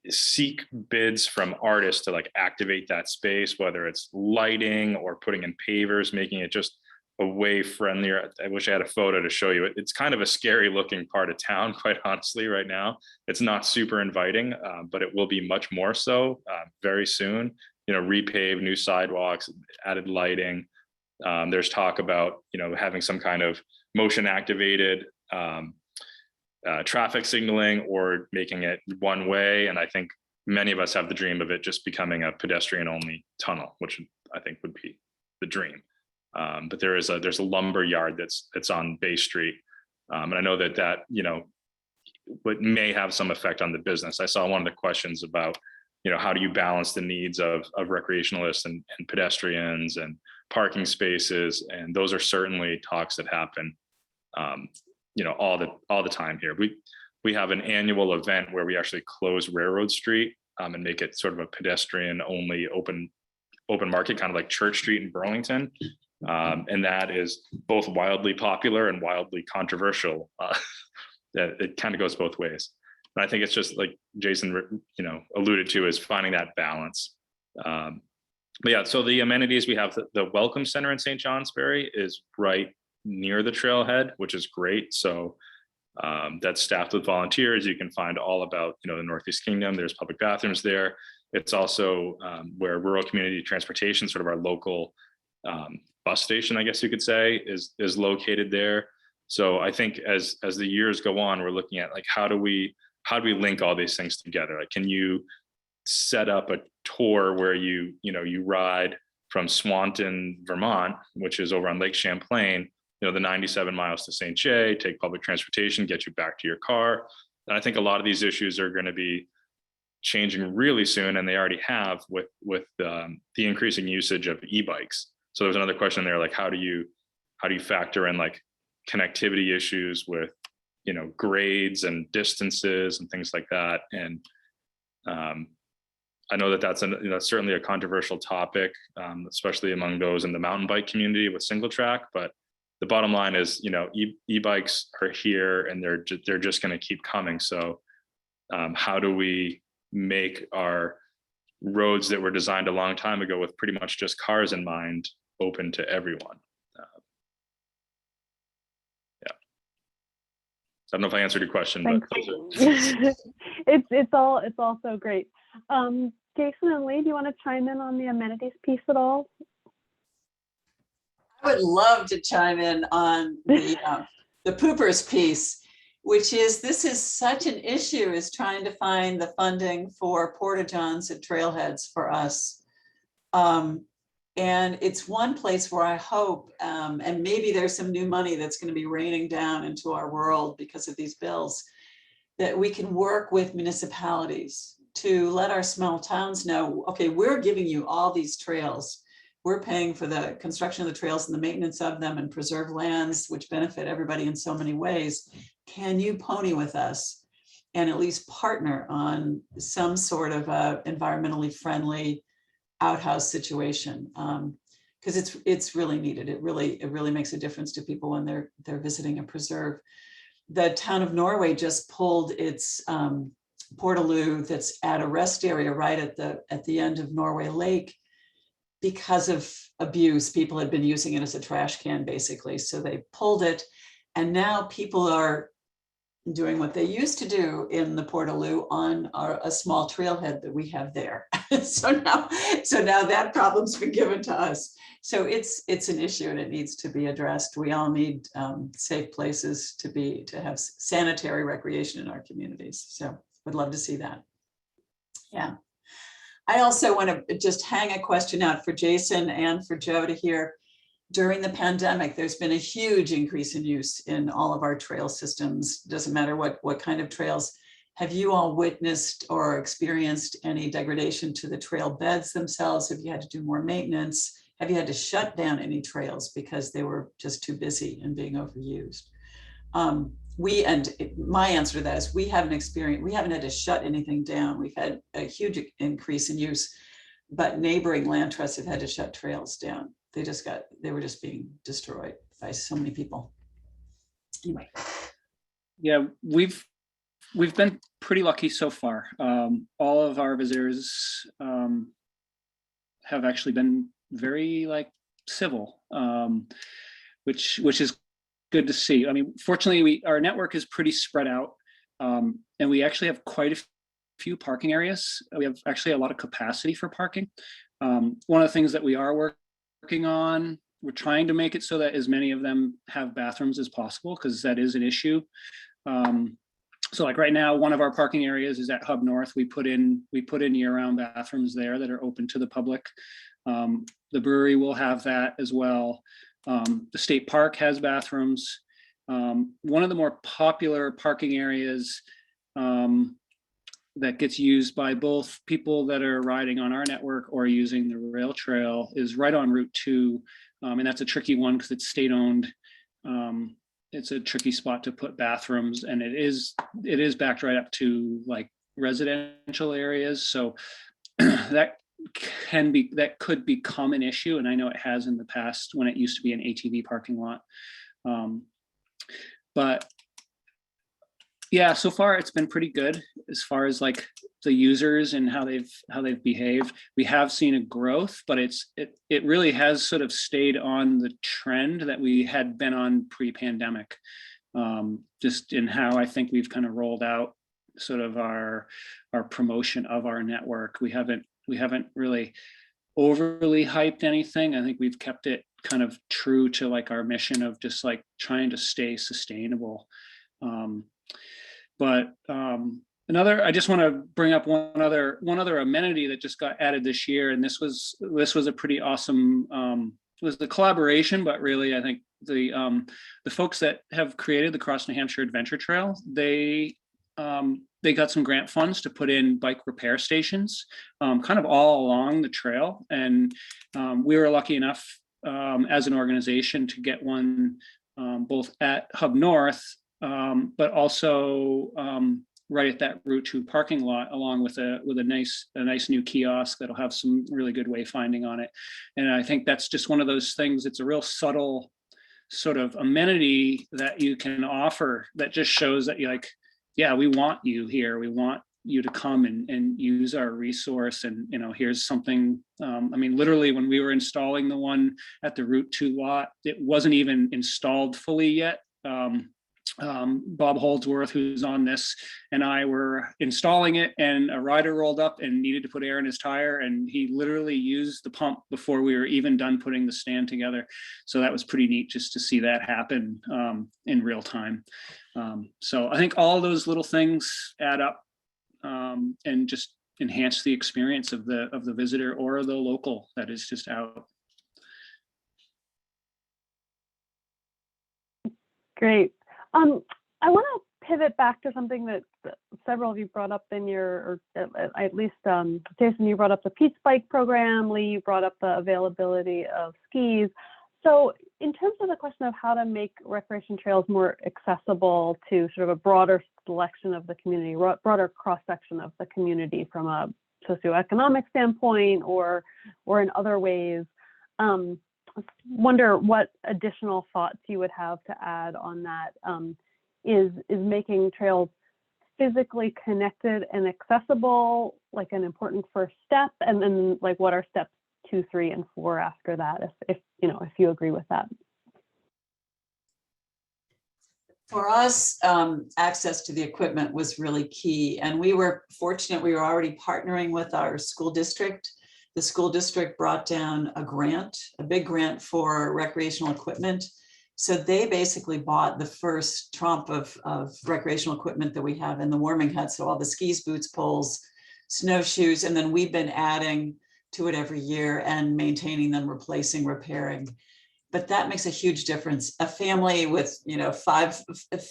seek bids from artists to like activate that space, whether it's lighting or putting in pavers, making it just a way friendlier. I wish I had a photo to show you. It's kind of a scary looking part of town, quite honestly, right now. It's not super inviting, but it will be much more so very soon. Repave, new sidewalks, added lighting. There's talk about, having some kind of motion activated traffic signaling or making it one way. And I think many of us have the dream of it just becoming a pedestrian only tunnel, which I think would be the dream. But there's a lumber yard that's on Bay Street. And I know that what may have some effect on the business. I saw one of the questions about, how do you balance the needs of recreationalists and pedestrians and parking spaces? And those are certainly talks that happen all the time here. We have an annual event where we actually close Railroad Street and make it sort of a pedestrian only open market, kind of like Church Street in Burlington. And that is both wildly popular and wildly controversial. It kind of goes both ways. And I think it's just like Jason, alluded to, is finding that balance. But yeah, so the amenities, we have the Welcome Center in St. Johnsbury is right near the trailhead, which is great. So that's staffed with volunteers. You can find all about, the Northeast Kingdom. There's public bathrooms there. It's also where rural community transportation, sort of our local bus station, I guess you could say, is located there. So I think as the years go on, we're looking at like, how do we link all these things together? Like, can you set up a tour where you ride from Swanton, Vermont, which is over on Lake Champlain, the 97 miles to St. Jay, take public transportation, get you back to your car. And I think a lot of these issues are going to be changing really soon, and they already have with the increasing usage of e-bikes. So there's another question there, like how do you factor in like connectivity issues with grades and distances and things like that. And I know that's certainly a controversial topic, especially among those in the mountain bike community with single track. But the bottom line is, e-bikes are here and they're just going to keep coming. So how do we make our roads that were designed a long time ago with pretty much just cars in mind open to everyone? I don't know if I answered your question, Thanks. but it's all so great. Jason and Lee, do you want to chime in on the amenities piece at all? I would love to chime in on the poopers piece, which is, this is such an issue, is trying to find the funding for porta-johns at trailheads for us. And it's one place where I hope, and maybe there's some new money that's going to be raining down into our world because of these bills, that we can work with municipalities to let our small towns know, okay, we're giving you all these trails. We're paying for the construction of the trails and the maintenance of them and preserve lands, which benefit everybody in so many ways. Can you pony with us and at least partner on some sort of a environmentally friendly outhouse situation? Because it's really needed. It really makes a difference to people when they're visiting a preserve. The town of Norway just pulled its portaloo that's at a rest area right at the end of Norway Lake because of abuse. People had been using it as a trash can, basically. So they pulled it, and now people are doing what they used to do in the portaloo on a small trailhead that we have there. so now that problem's been given to us. So it's an issue and it needs to be addressed. We all need safe places to have sanitary recreation in our communities. So would love to see that. Yeah. I also want to just hang a question out for Jason and for Joe to hear. During the pandemic, there's been a huge increase in use in all of our trail systems. Doesn't matter what kind of trails. Have you all witnessed or experienced any degradation to the trail beds themselves? Have you had to do more maintenance? Have you had to shut down any trails because they were just too busy and being overused? My answer to that is we haven't had to shut anything down. We've had a huge increase in use, but neighboring land trusts have had to shut trails down. They were just being destroyed by so many people. Anyway. Yeah, we've been pretty lucky so far. All of our visitors have actually been very civil, which is good to see. I mean, fortunately, our network is pretty spread out, and we actually have quite a few parking areas. We have actually a lot of capacity for parking. One of the things that we are working on, we're trying to make it so that as many of them have bathrooms as possible, because that is an issue. So right now, one of our parking areas is at Hub North. We put in year-round bathrooms there that are open to the public. The brewery will have that as well. The state park has bathrooms. One of the more popular parking areas that gets used by both people that are riding on our network or using the rail trail is right on Route 2. And that's a tricky one because it's state-owned. It's a tricky spot to put bathrooms, and it is backed right up to residential areas. So that could become an issue, and I know it has in the past when it used to be an ATV parking lot. But Yeah, so far it's been pretty good as far as like the users and how they've behaved. We have seen a growth, but it really has sort of stayed on the trend that we had been on pre-pandemic. Just in how I think we've kind of rolled out sort of our promotion of our network. We haven't really overly hyped anything. I think we've kept it kind of true to like our mission of just like trying to stay sustainable. I just want to bring up one other amenity that just got added this year, and this was a pretty awesome. Was the collaboration, but really I think the folks that have created the Cross New Hampshire Adventure Trail, they got some grant funds to put in bike repair stations, kind of all along the trail, and we were lucky enough as an organization to get one both at Hub North. But also right at that Route 2 parking lot, along with a nice new kiosk that'll have some really good wayfinding on it. And I think that's just one of those things. It's a real subtle sort of amenity that you can offer that just shows that you're like, yeah, we want you here. We want you to come and use our resource. And, here's something, literally when we were installing the one at the Route 2 lot, it wasn't even installed fully yet. Bob Holdsworth, who's on this, and I were installing it, and a rider rolled up and needed to put air in his tire, and he literally used the pump before we were even done putting the stand together. So that was pretty neat just to see that happen in real time. So I think all those little things add up and just enhance the experience of the visitor or the local that is just out. Great. I want to pivot back to something that several of you brought up in or at least Jason, you brought up the Pete's Bike program. Lee, you brought up the availability of skis. So in terms of the question of how to make recreation trails more accessible to sort of a broader selection of the community, broader cross-section of the community from a socioeconomic standpoint or in other ways, wonder what additional thoughts you would have to add on that. Is making trails physically connected and accessible like an important first step, and then like what are steps 2, 3, and 4 after that, if you agree with that? For us, access to the equipment was really key, and we were fortunate. We were already partnering with our school district. The school district brought down a big grant for recreational equipment. So they basically bought the first trump of recreational equipment that we have in the warming hut. So all the skis, boots, poles, snowshoes, and then we've been adding to it every year and maintaining them, replacing, repairing. But that makes a huge difference. A family with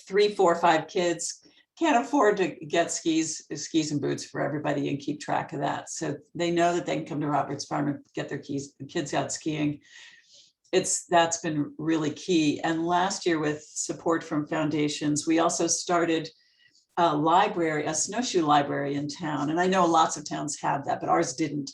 3, 4, 5 kids can't afford to get skis and boots for everybody and keep track of that. So they know that they can come to Roberts Farm and get their kids out skiing. That's been really key. And last year, with support from foundations, we also started a snowshoe library in town. And I know lots of towns have that, but ours didn't.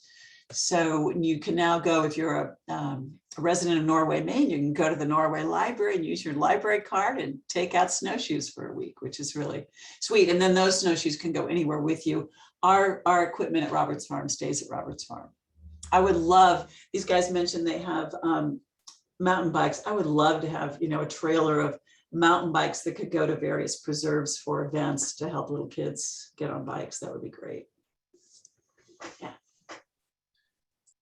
So you can now go, if you're a resident of Norway, Maine, you can go to the Norway Library and use your library card and take out snowshoes for a week, which is really sweet. And then those snowshoes can go anywhere with you. Our equipment at Roberts Farm stays at Roberts Farm. I would love, these guys mentioned they have mountain bikes. I would love to have, a trailer of mountain bikes that could go to various preserves for events to help little kids get on bikes. That would be great. Yeah.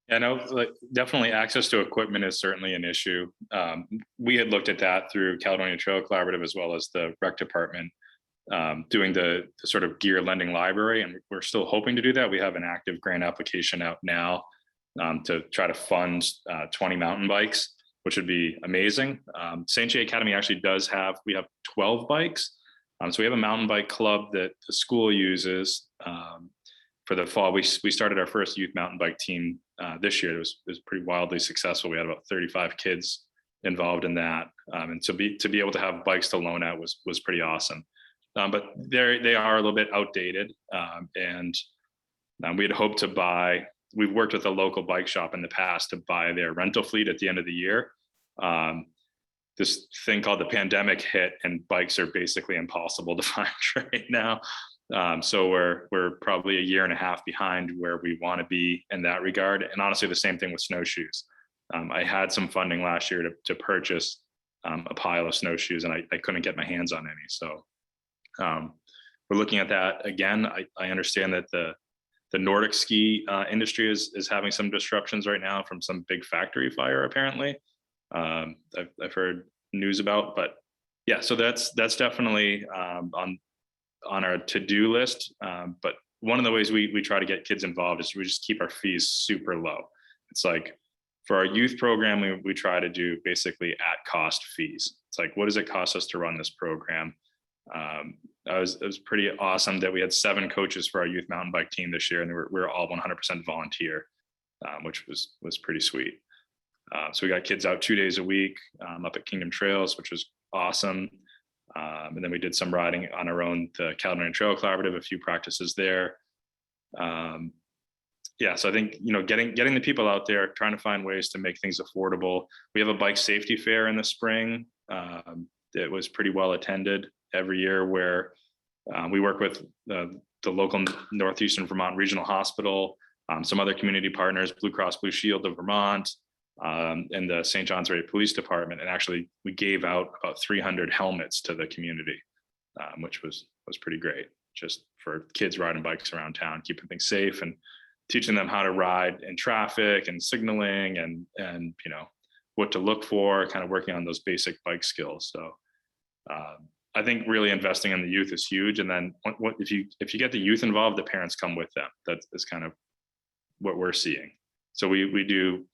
Yeah, no, definitely access to equipment is certainly an issue. We had looked at that through Caledonia Trail Collaborative as well as the rec department, doing the sort of gear lending library, and we're still hoping to do that. We have an active grant application out now to try to fund 20 mountain bikes, which would be amazing. St. J Academy actually we have 12 bikes. So we have a mountain bike club that the school uses. For the fall, we started our first youth mountain bike team this year. It was pretty wildly successful. We had about 35 kids involved in that, and to be able to have bikes to loan out was pretty awesome. But they are a little bit outdated, and we had hoped to buy. We've worked with a local bike shop in the past to buy their rental fleet at the end of the year. this thing called the pandemic hit, and bikes are basically impossible to find right now. So we're probably a year and a half behind where we want to be in that regard. And honestly, the same thing with snowshoes. I had some funding last year to purchase a pile of snowshoes, and I couldn't get my hands on any. So we're looking at that again. I understand that the Nordic ski industry is having some disruptions right now from some big factory fire, apparently. I've heard news about, but yeah, so that's definitely on our to-do list. But one of the ways we try to get kids involved is we just keep our fees super low. It's like for our youth program, we try to do basically at cost fees. It's like, what does it cost us to run this program? It was pretty awesome that we had 7 coaches for our youth mountain bike team this year, and we're all 100% volunteer, which was pretty sweet. So we got kids out 2 days a week up at Kingdom Trails, which was awesome. And then we did some riding on our own, the Caledonia Trail Collaborative, a few practices there. Yeah, so I think, getting the people out there, trying to find ways to make things affordable. We have a bike safety fair in the spring that was pretty well attended every year, where we work with the local Northeastern Vermont Regional Hospital, some other community partners, Blue Cross Blue Shield of Vermont, and the St. Johnsbury Police Department. And actually, we gave out about 300 helmets to the community, which was pretty great, just for kids riding bikes around town, keeping things safe and teaching them how to ride in traffic and signaling and what to look for, kind of working on those basic bike skills. So I think really investing in the youth is huge. And then if you get the youth involved, the parents come with them. That's kind of what we're seeing. So we do,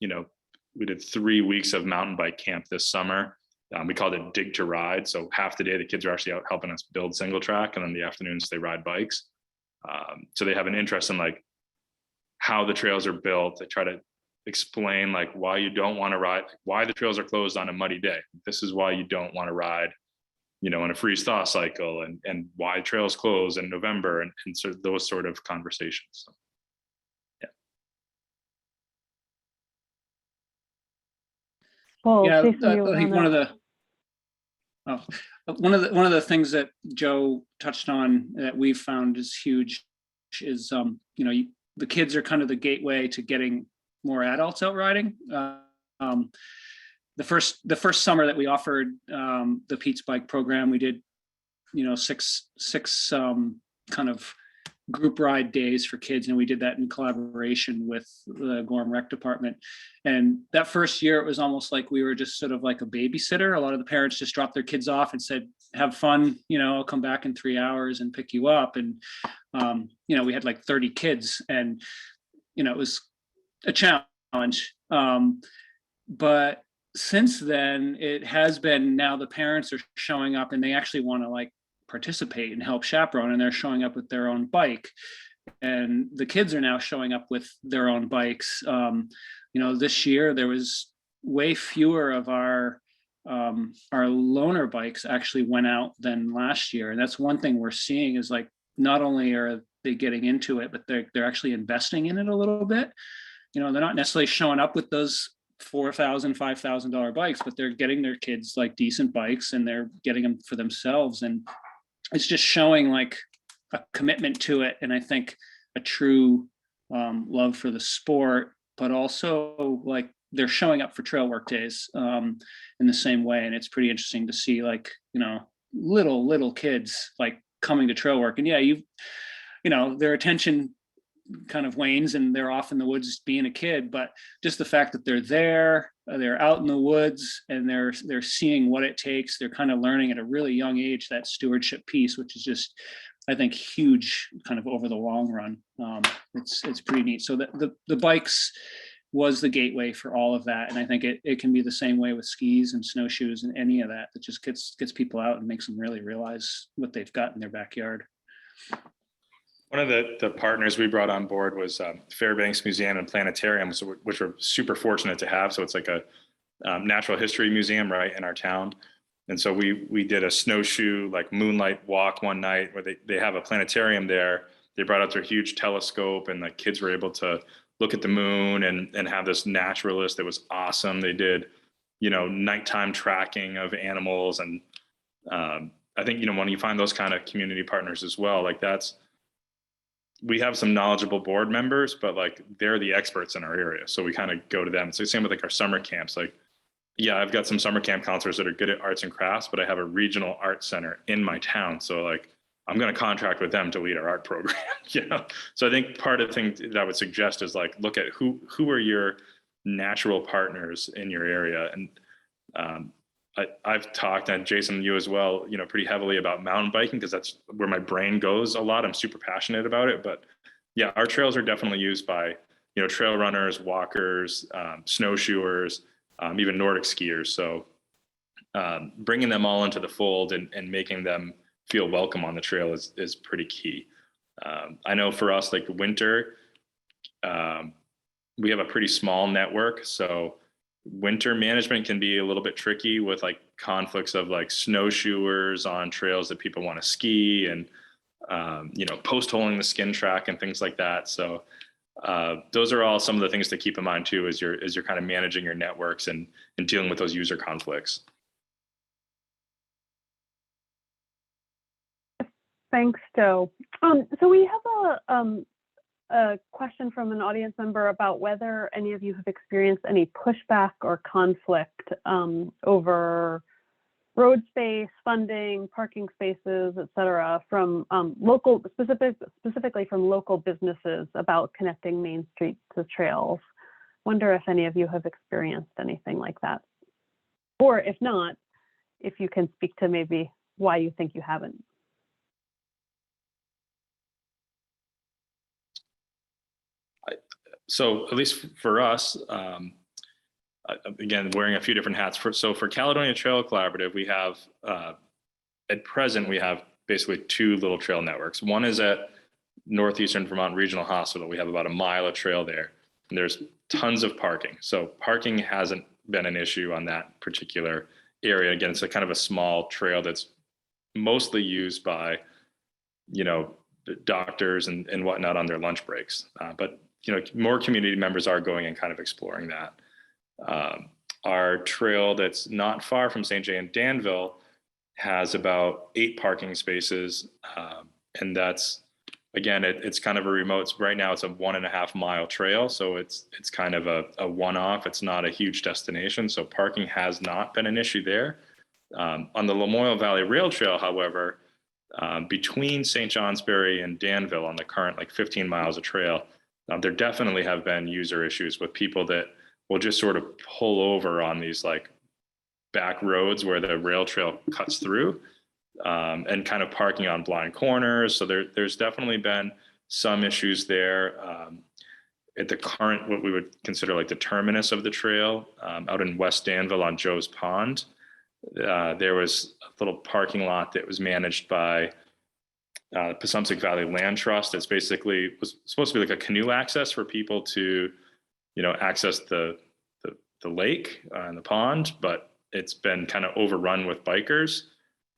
we did 3 weeks of mountain bike camp this summer. We called it Dig to Ride. So half the day the kids are actually out helping us build single track, and then the afternoons they ride bikes. So they have an interest in like how the trails are built. They try to explain like why you don't want to ride, why the trails are closed on a muddy day. This is why you don't want to ride, in a freeze thaw cycle, and why trails close in November, and sort of those sort of conversations. So, yeah. Well, Yeah, Jason, I think one of the things that Joe touched on that we've found is huge is the kids are kind of the gateway to getting more adults out riding. The first summer that we offered the Pete's Bike program, we did 6 kind of group ride days for kids, and we did that in collaboration with the Gorham Rec Department. And that first year, it was almost like we were just sort of like a babysitter. A lot of the parents just dropped their kids off and said, "Have fun, I'll come back in 3 hours and pick you up." And we had like 30 kids, and it was a challenge. But since then, it has been, now the parents are showing up and they actually want to like participate and help chaperone, and they're showing up with their own bike, and the kids are now showing up with their own bikes. This year there was way fewer of our loaner bikes actually went out than last year, and that's one thing we're seeing is like not only are they getting into it, but they're actually investing in it a little bit. They're not necessarily showing up with those $4,000, $5,000 bikes, but they're getting their kids like decent bikes, and they're getting them for themselves. And it's just showing like a commitment to it. And I think a true love for the sport, but also like they're showing up for trail work days in the same way. And it's pretty interesting to see like, little kids like coming to trail work. And yeah, their attention kind of wanes and they're off in the woods being a kid, but just the fact that they're out in the woods and they're seeing what it takes, they're kind of learning at a really young age that stewardship piece, which is just, I think, huge kind of over the long run. It's pretty neat. So the bikes was the gateway for all of that, and I think it can be the same way with skis and snowshoes and any of that just gets people out and makes them really realize what they've got in their backyard. One of the partners we brought on board was Fairbanks Museum and Planetarium, which we're super fortunate to have. So it's like a natural history museum right in our town. And so we did a snowshoe like moonlight walk one night where they have a planetarium there. They brought out their huge telescope, and the kids were able to look at the moon and have this naturalist that was awesome. They did nighttime tracking of animals. And I think, when you find those kind of community partners as well, like we have some knowledgeable board members, but like they're the experts in our area. So we kind of go to them. So same with like our summer camps. Like, yeah, I've got some summer camp counselors that are good at arts and crafts, but I have a regional art center in my town. So like, I'm going to contract with them to lead our art program, So I think part of the thing that I would suggest is like, look at who are your natural partners in your area. And I've talked, and Jason, you as well, pretty heavily about mountain biking, because that's where my brain goes a lot. I'm super passionate about it. But yeah, our trails are definitely used by, trail runners, walkers, snowshoers, even Nordic skiers. So bringing them all into the fold and making them feel welcome on the trail is pretty key. I know for us, like winter, we have a pretty small network. So winter management can be a little bit tricky with like conflicts of like snowshoers on trails that people want to ski, and post holing the skin track and things like that. So those are all some of the things to keep in mind too, as you're kind of managing your networks and dealing with those user conflicts. Thanks, Joe. So we have a question from an audience member about whether any of you have experienced any pushback or conflict over road space, funding, parking spaces, et cetera, from specifically from local businesses about connecting Main Street to trails. Wonder if any of you have experienced anything like that. Or if not, if you can speak to maybe why you think you haven't. So at least for us, again, wearing a few different hats. For Caledonia Trail Collaborative, we have, at present, we have basically two little trail networks. One is at Northeastern Vermont Regional Hospital. We have about a mile of trail there, and there's tons of parking. So parking hasn't been an issue on that particular area. Again, it's a kind of a small trail that's mostly used by, doctors and whatnot on their lunch breaks. But more community members are going and kind of exploring that. Our trail that's not far from St. Jay and Danville has about 8 parking spaces. And that's, again, it's kind of a remote, right now it's a 1.5 mile trail. So it's kind of a one-off. It's not a huge destination. So parking has not been an issue there. On the Lamoille Valley Rail Trail, however, between St. Johnsbury and Danville on the current 15 miles of trail, there definitely have been user issues with people that will just sort of pull over on these back roads where the rail trail cuts through, and kind of parking on blind corners. So there's definitely been some issues there. At the current, what we would consider the terminus of the trail, out in West Danville on Joe's Pond, there was a little parking lot that was managed by Passumpsic Valley Land Trust. It's basically was supposed to be like a canoe access for people to, access the lake and the pond, but it's been kind of overrun with bikers.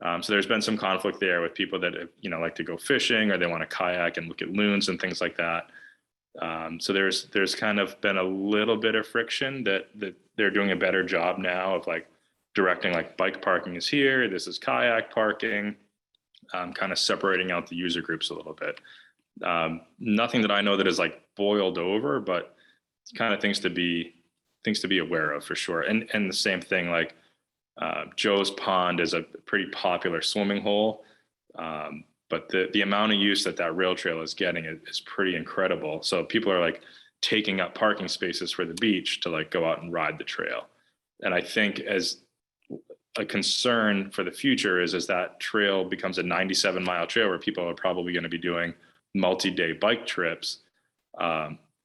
So there's been some conflict there with people that, like to go fishing, or they want to kayak and look at loons and things like that. So there's kind of been a little bit of friction that they're doing a better job now of directing bike parking is here, this is kayak parking. Kind of separating out the user groups a little bit. Nothing that I know that is boiled over, but it's kind of things to be aware of for sure. And the same thing, Joe's Pond is a pretty popular swimming hole, but the amount of use that rail trail is getting is pretty incredible. So people are taking up parking spaces for the beach to go out and ride the trail. And I think as a concern for the future is that trail becomes a 97-mile trail where people are probably going to be doing multi-day bike trips.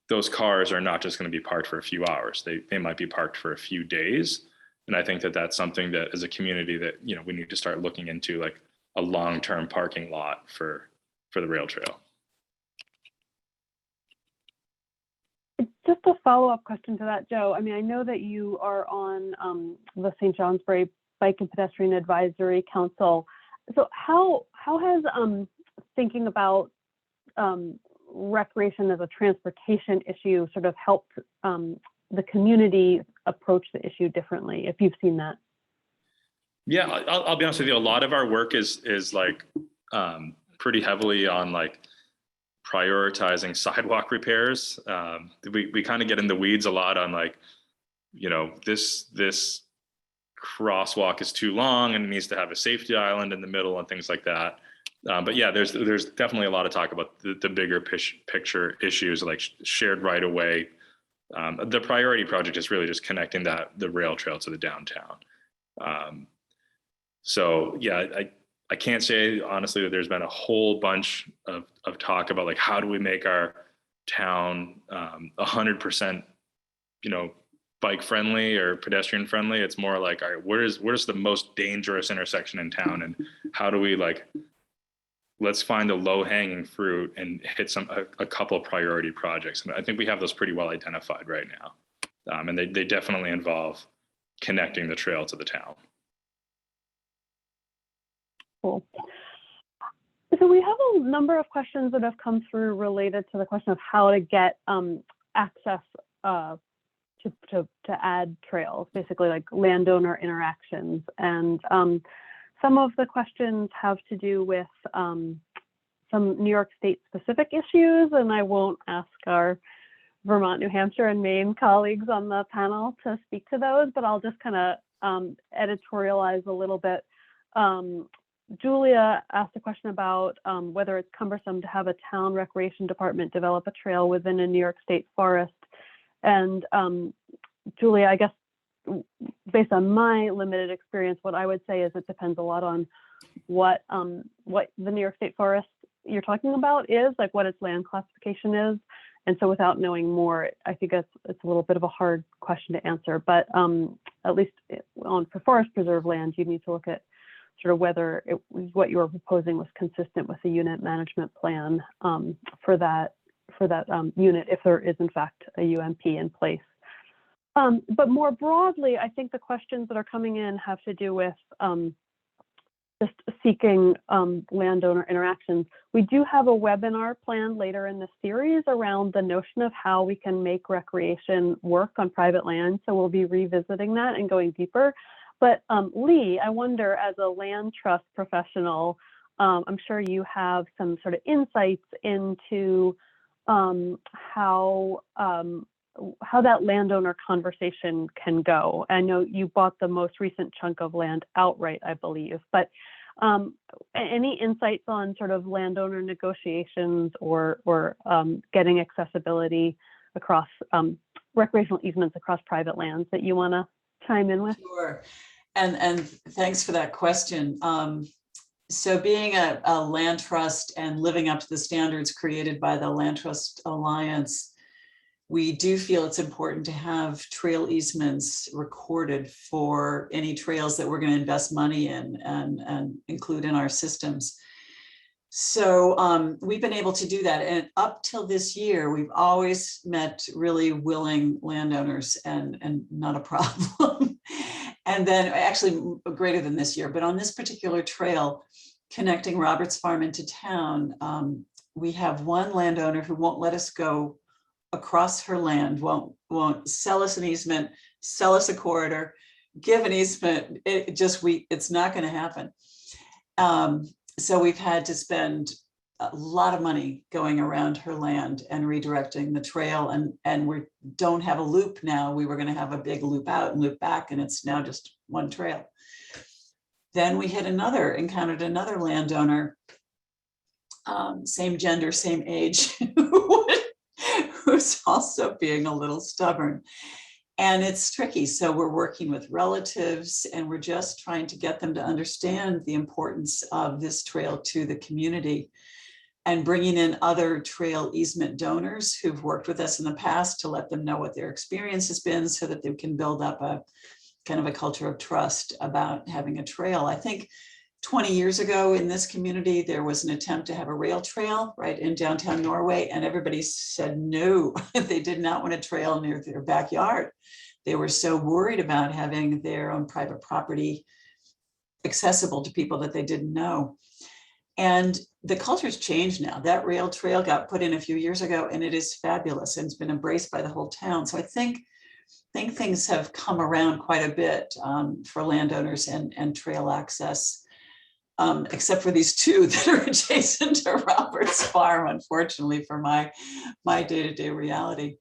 Those cars are not just going to be parked for a few hours. They might be parked for a few days. And I think that's something that as a community that, we need to start looking into a long-term parking lot for the rail trail. Just a follow-up question to that, Joe. I mean, I know that you are on the St. Johnsbury Bike and Pedestrian Advisory Council. So how has thinking about recreation as a transportation issue sort of helped the community approach the issue differently, if you've seen that. Yeah, I'll be honest with you. A lot of our work is like pretty heavily on like prioritizing sidewalk repairs. We kind of get in the weeds a lot on like, this crosswalk is too long and it needs to have a safety island in the middle and things like that. But yeah, there's definitely a lot of talk about the bigger picture issues like shared right of way. The priority project is really just connecting the rail trail to the downtown. So yeah, I can't say honestly that there's been a whole bunch of talk about like how do we make our town 100% bike friendly or pedestrian friendly. It's more like, all right, where's the most dangerous intersection in town, and how do we let's find the low hanging fruit and hit a couple of priority projects. And I think we have those pretty well identified right now, and they definitely involve connecting the trail to the town. Cool. So we have a number of questions that have come through related to the question of how to get access to add trails, basically like landowner interactions. And some of the questions have to do with some New York State specific issues, and I won't ask our Vermont, New Hampshire, and Maine colleagues on the panel to speak to those, but I'll just kind of editorialize a little bit. Julia asked a question about whether it's cumbersome to have a town recreation department develop a trail within a New York State forest. And Julia, I guess, based on my limited experience, what I would say is it depends a lot on what the New York State forest you're talking about is, like what its land classification is. And so without knowing more, I think it's a little bit of a hard question to answer. But at least for forest preserve land, you need to look at sort of whether what you were proposing was consistent with the unit management plan for that unit, if there is in fact a UMP in place. But more broadly, I think the questions that are coming in have to do with just seeking landowner interactions. We do have a webinar planned later in the series around the notion of how we can make recreation work on private land. So we'll be revisiting that and going deeper. But Lee, I wonder, as a land trust professional, I'm sure you have some sort of insights into how that landowner conversation can go. I know you bought the most recent chunk of land outright, I believe, but any insights on sort of landowner negotiations or getting accessibility across recreational easements across private lands that you want to chime in with? Sure. And thanks for that question. So being a land trust and living up to the standards created by the Land Trust Alliance, we do feel it's important to have trail easements recorded for any trails that we're going to invest money in and include in our systems. So we've been able to do that. And up till this year, we've always met really willing landowners and not a problem. And then actually greater than this year, but on this particular trail connecting Roberts Farm into town, we have one landowner who won't let us go across her land, won't sell us an easement, sell us a corridor, give an easement. It's not going to happen. So we've had to spend a lot of money going around her land and redirecting the trail, and we don't have a loop now. We were going to have a big loop out and loop back, and it's now just one trail. Then we encountered another landowner, same gender, same age, who's also being a little stubborn. And it's tricky. So we're working with relatives and we're just trying to get them to understand the importance of this trail to the community, and bringing in other trail easement donors who've worked with us in the past to let them know what their experience has been so that they can build up a kind of a culture of trust about having a trail. I think 20 years ago in this community, there was an attempt to have a rail trail right in downtown Norway, and everybody said no. They did not want a trail near their backyard. They were so worried about having their own private property accessible to people that they didn't know. And the culture's changed now. That rail trail got put in a few years ago, and it is fabulous and it's been embraced by the whole town. So I think think things have come around quite a bit for landowners and trail access, except for these two that are adjacent to Robert's farm, unfortunately, for my day-to-day reality.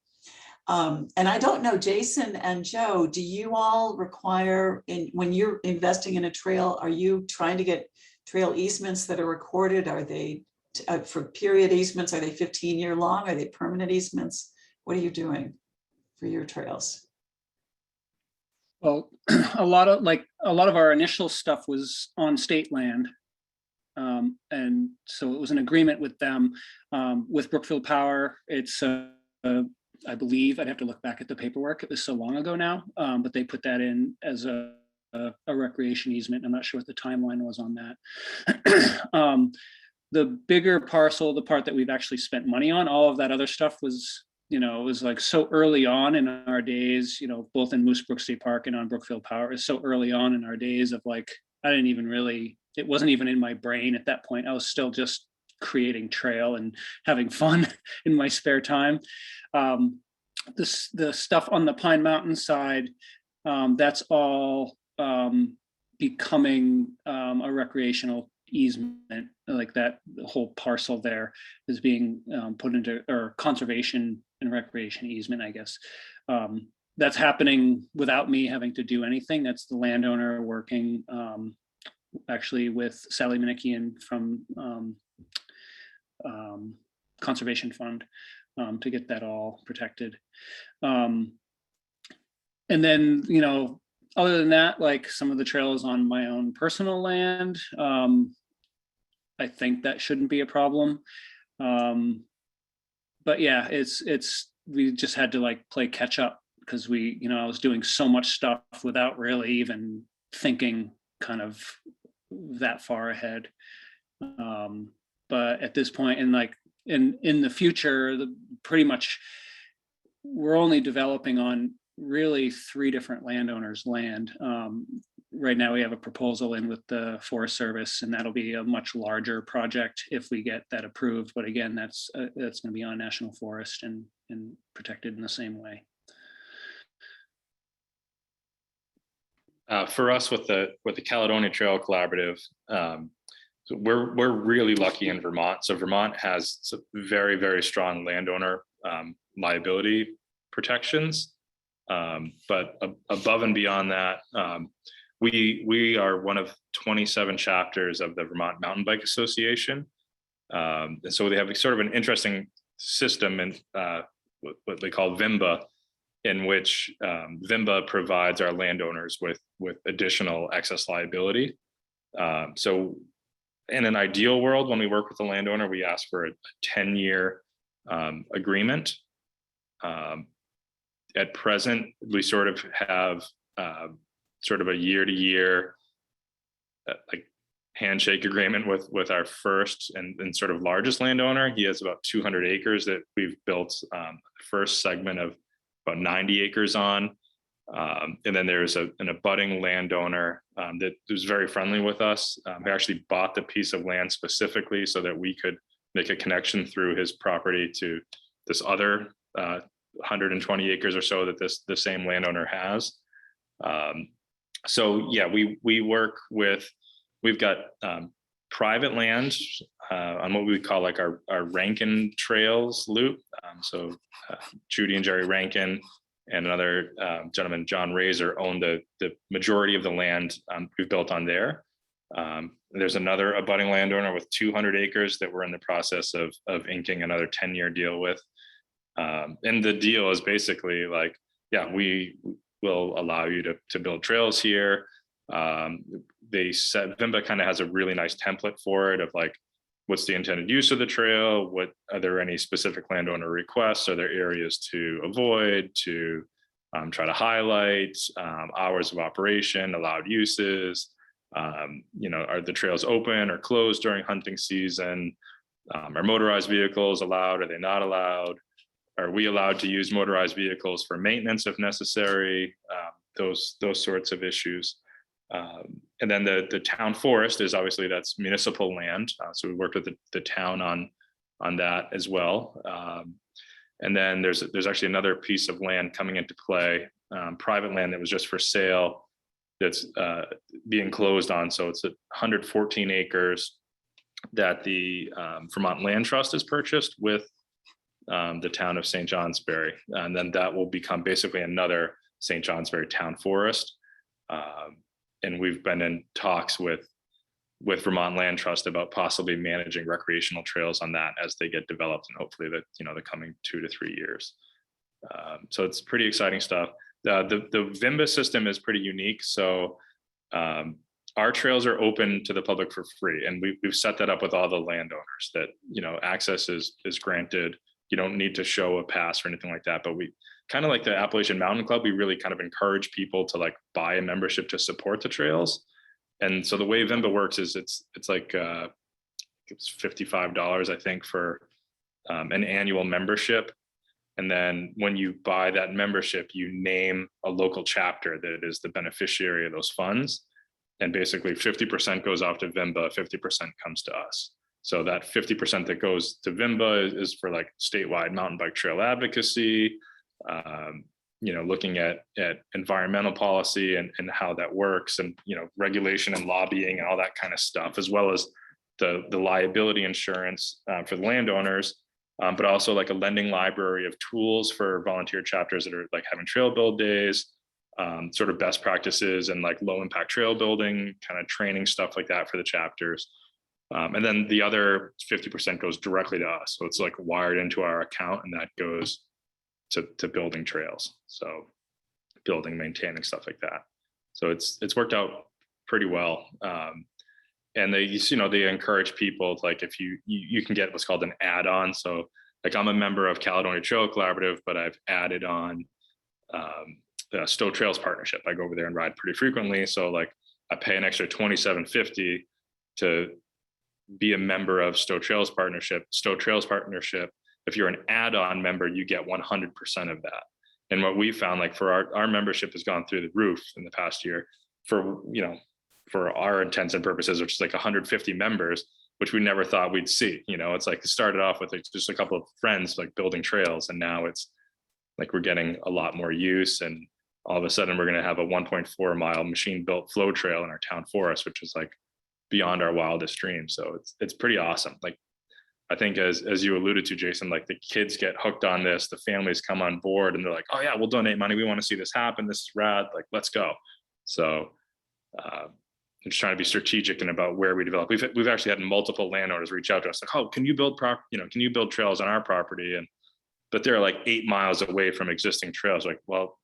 And I don't know, Jason and Joe, do you all require, when you're investing in a trail, are you trying to get trail easements that are recorded? Are they for period easements? Are they 15-year long? Are they permanent easements? What are you doing for your trails? Well, a lot of our initial stuff was on state land. And so it was an agreement with them. With Brookfield Power, it's, I believe, I'd have to look back at the paperwork. It was so long ago now, but they put that in as a recreation easement. I'm not sure what the timeline was on that. The bigger parcel, the part that we've actually spent money on, all of that other stuff was, it was like so early on in our days, both in Moose Brook State Park and on Brookfield Power. It's so early on in our days of like, I didn't even really, it wasn't even in my brain at that point. I was still just creating trail and having fun in my spare time. The stuff on the Pine Mountain side, that's all becoming a recreational easement, like that. The whole parcel there is being put into, or conservation and recreation easement, I guess. That's happening without me having to do anything. That's the landowner working actually with Sally Minikian from Conservation Fund to get that all protected. And then, other than that, like some of the trails on my own personal land, I think that shouldn't be a problem. But yeah, we just had to like play catch up because I was doing so much stuff without really even thinking kind of that far ahead. But at this point, and like in the future, pretty much we're only developing on really 3 different landowners' land. Right now we have a proposal in with the Forest Service, and that'll be a much larger project if we get that approved. But again, that's going to be on National Forest and protected in the same way. For us with the Caledonia Trail Collaborative, so we're really lucky in Vermont. So Vermont has some very, very strong landowner liability protections. But above and beyond that, we are one of 27 chapters of the Vermont Mountain Bike Association. And so they have sort of an interesting system in what they call VIMBA, in which VIMBA provides our landowners with additional excess liability. So in an ideal world, when we work with the landowner, we ask for a 10-year agreement. At present, we sort of have sort of a year-to-year like handshake agreement with our first and sort of largest landowner. He has about 200 acres that we've built the first segment of about 90 acres on. And then there's an abutting landowner that was very friendly with us, who actually bought the piece of land specifically so that we could make a connection through his property to this other 120 acres or so that the same landowner has. So yeah, we work with, we've got private land on what we would call like our Rankin Trails loop. So Judy and Jerry Rankin and another gentleman, John Razor, own the majority of the land we've built on there. There's another abutting landowner with 200 acres that we're in the process of inking another 10-year deal with. And the deal is basically like, yeah, we will allow you to build trails here. They said VIMBA kind of has a really nice template for it of like, what's the intended use of the trail? What are there any specific landowner requests? Are there areas to avoid, to try to highlight, hours of operation, allowed uses? Are the trails open or closed during hunting season? Are motorized vehicles allowed? Are they not allowed? Are we allowed to use motorized vehicles for maintenance if necessary? Those sorts of issues. And then the town forest is obviously that's municipal land. So we worked with the town on that as well. And then there's actually another piece of land coming into play private land that was just for sale that's being closed on. So it's 114 acres that the Vermont Land Trust has purchased with the town of St. Johnsbury. And then that will become basically another St. Johnsbury town forest. And we've been in talks with Vermont Land Trust about possibly managing recreational trails on that as they get developed, and hopefully the coming 2 to 3 years. So it's pretty exciting stuff. The VIMBA system is pretty unique. So our trails are open to the public for free, and we've set that up with all the landowners that access is granted. You don't need to show a pass or anything like that. But we kind of like the Appalachian Mountain Club, we really kind of encourage people to like buy a membership to support the trails. And so the way VIMBA works is it's like it's $55, I think, for an annual membership. And then when you buy that membership, you name a local chapter that is the beneficiary of those funds. And basically 50% goes off to VIMBA, 50% comes to us. So that 50% that goes to VIMBA is for like statewide mountain bike trail advocacy, looking at environmental policy and how that works, and regulation and lobbying and all that kind of stuff, as well as the liability insurance for the landowners, but also like a lending library of tools for volunteer chapters that are like having trail build days, sort of best practices and like low impact trail building kind of training, stuff like that for the chapters. And then the other 50% goes directly to us. So it's like wired into our account, and that goes to building trails. So building, maintaining, stuff like that. So it's worked out pretty well. And they encourage people, like, if you can get what's called an add-on. So like, I'm a member of Caledonia Trail Collaborative, but I've added on the Stowe Trails Partnership. I go over there and ride pretty frequently. So like, I pay an extra $27.50 to be a member of Stowe Trails Partnership. Stowe Trails Partnership, if you're an add-on member, you get 100% of that. And what we found, like, for our membership has gone through the roof in the past year for our intents and purposes, which is like 150 members, which we never thought we'd see. It's like, it started off with like just a couple of friends like building trails, and now it's like we're getting a lot more use, and all of a sudden we're going to have a 1.4 mile machine built flow trail in our town forest, which is like beyond our wildest dreams. So it's pretty awesome. Like, I think as you alluded to, Jason, like, the kids get hooked on this, the families come on board, and they're like, oh yeah, we'll donate money. We want to see this happen. This is rad. Like, let's go. So I'm just trying to be strategic and about where we develop. We've actually had multiple landowners reach out to us like, oh, can you build trails on our property? But they're like 8 miles away from existing trails. Like, well,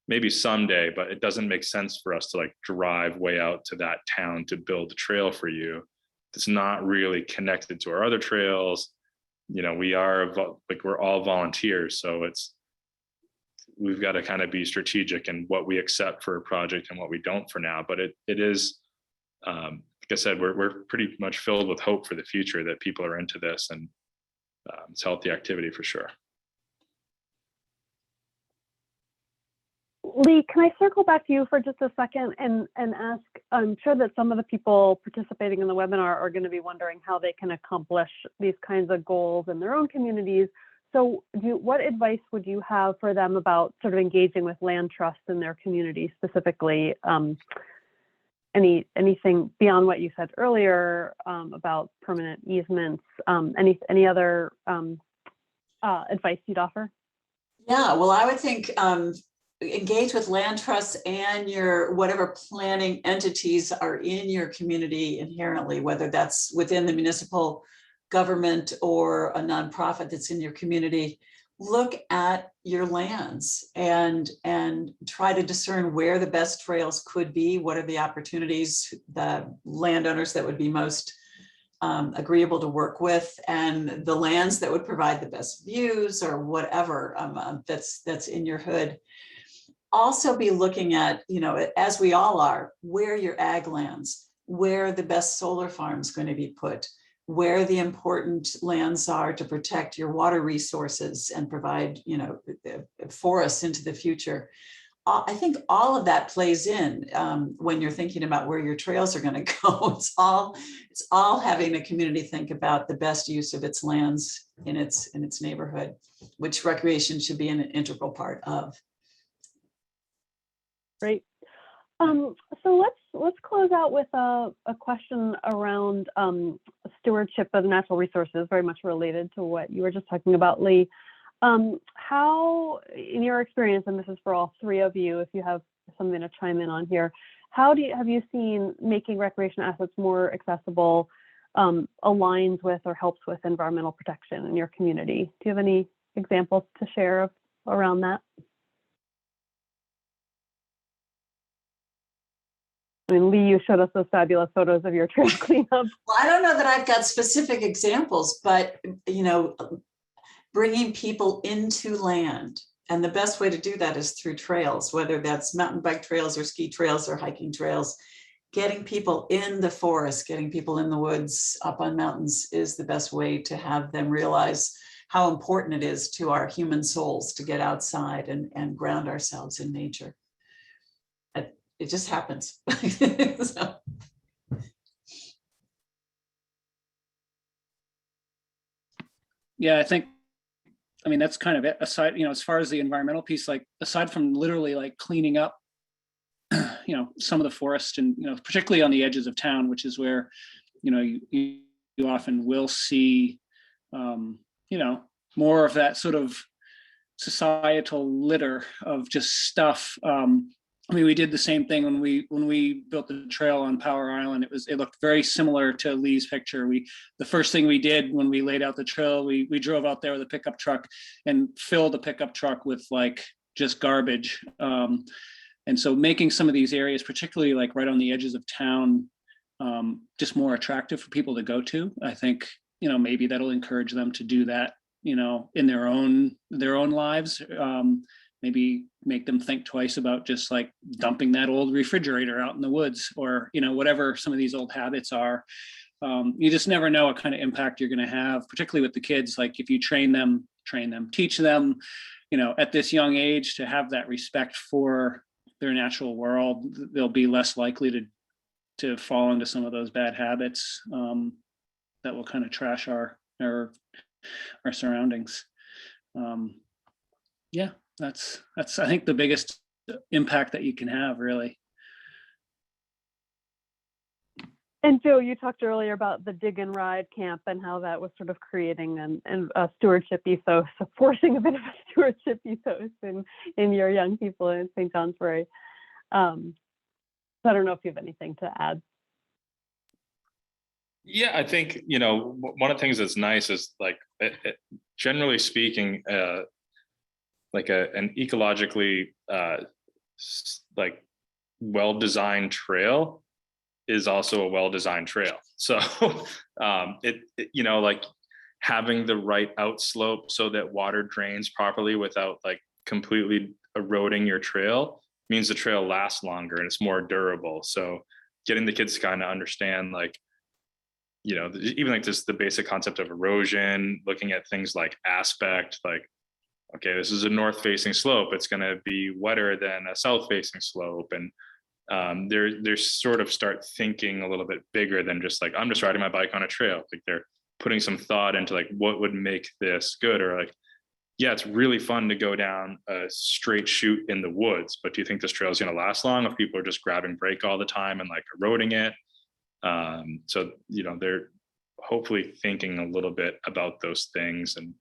maybe someday, but it doesn't make sense for us to like drive way out to that town to build a trail for you. It's not really connected to our other trails. We're all volunteers. So we've got to kind of be strategic in what we accept for a project and what we don't for now. But it is, like I said, we're pretty much filled with hope for the future that people are into this, and it's healthy activity for sure. Lee, can I circle back to you for just a second and ask, I'm sure that some of the people participating in the webinar are going to be wondering how they can accomplish these kinds of goals in their own communities. So what advice would you have for them about sort of engaging with land trusts in their community specifically? Anything beyond what you said earlier about permanent easements, any other advice you'd offer? Yeah, well, I would think engage with land trusts and your whatever planning entities are in your community inherently, whether that's within the municipal government or a nonprofit that's in your community. Look at your lands and try to discern where the best trails could be. What are the opportunities, the landowners that would be most agreeable to work with, and the lands that would provide the best views or whatever that's in your hood. Also be looking at, as we all are, where your ag lands, where the best solar farms going to be put, where the important lands are to protect your water resources and provide, forests into the future. I think all of that plays in when you're thinking about where your trails are going to go. It's all having the community think about the best use of its lands in its neighborhood, which recreation should be an integral part of. Great. So let's close out with a question around stewardship of natural resources, very much related to what you were just talking about, Lee. How, in your experience, and this is for all three of you, if you have something to chime in on here, have you seen making recreation assets more accessible aligns with or helps with environmental protection in your community? Do you have any examples to share around that? I mean, Lee, you showed us those fabulous photos of your trail cleanup. Well, I don't know that I've got specific examples, but, you know, bringing people into land. And the best way to do that is through trails, whether that's mountain bike trails or ski trails or hiking trails. Getting people in the forest, getting people in the woods, up on mountains is the best way to have them realize how important it is to our human souls to get outside and ground ourselves in nature. It just happens. So. Yeah, I mean, that's kind of it. Aside, as far as the environmental piece, like aside from literally like cleaning up, some of the forest and, particularly on the edges of town, which is where, you often will see, more of that sort of societal litter of just stuff. I mean, we did the same thing when we built the trail on Power Island. It looked very similar to Lee's picture. The first thing we did when we laid out the trail, we drove out there with a pickup truck and filled the pickup truck with like just garbage. And so making some of these areas, particularly like right on the edges of town, just more attractive for people to go to. I think, maybe that'll encourage them to do that, in their own lives. Maybe make them think twice about just like dumping that old refrigerator out in the woods, or, whatever some of these old habits are. You just never know what kind of impact you're going to have, particularly with the kids. Like if you train them, teach them, at this young age to have that respect for their natural world, they'll be less likely to fall into some of those bad habits that will kind of trash our surroundings. Yeah. That's I think the biggest impact that you can have, really. And Joe, you talked earlier about the dig and ride camp and how that was sort of creating a stewardship ethos, forcing a bit of a stewardship ethos in your young people in St. Johnsbury. So I don't know if you have anything to add. Yeah, I think, one of the things that's nice is like, generally speaking, like an ecologically like well-designed trail is also a well-designed trail. So like having the right outslope so that water drains properly without like completely eroding your trail means the trail lasts longer and it's more durable. So getting the kids to kind of understand, like, even like just the basic concept of erosion, looking at things like aspect, like, okay, this is a north-facing slope. It's going to be wetter than a south-facing slope, and they're sort of start thinking a little bit bigger than just like, I'm just riding my bike on a trail. Like they're putting some thought into like what would make this good, or like, yeah, it's really fun to go down a straight chute in the woods, but do you think this trail is going to last long if people are just grabbing brake all the time and like eroding it? So they're hopefully thinking a little bit about those things, and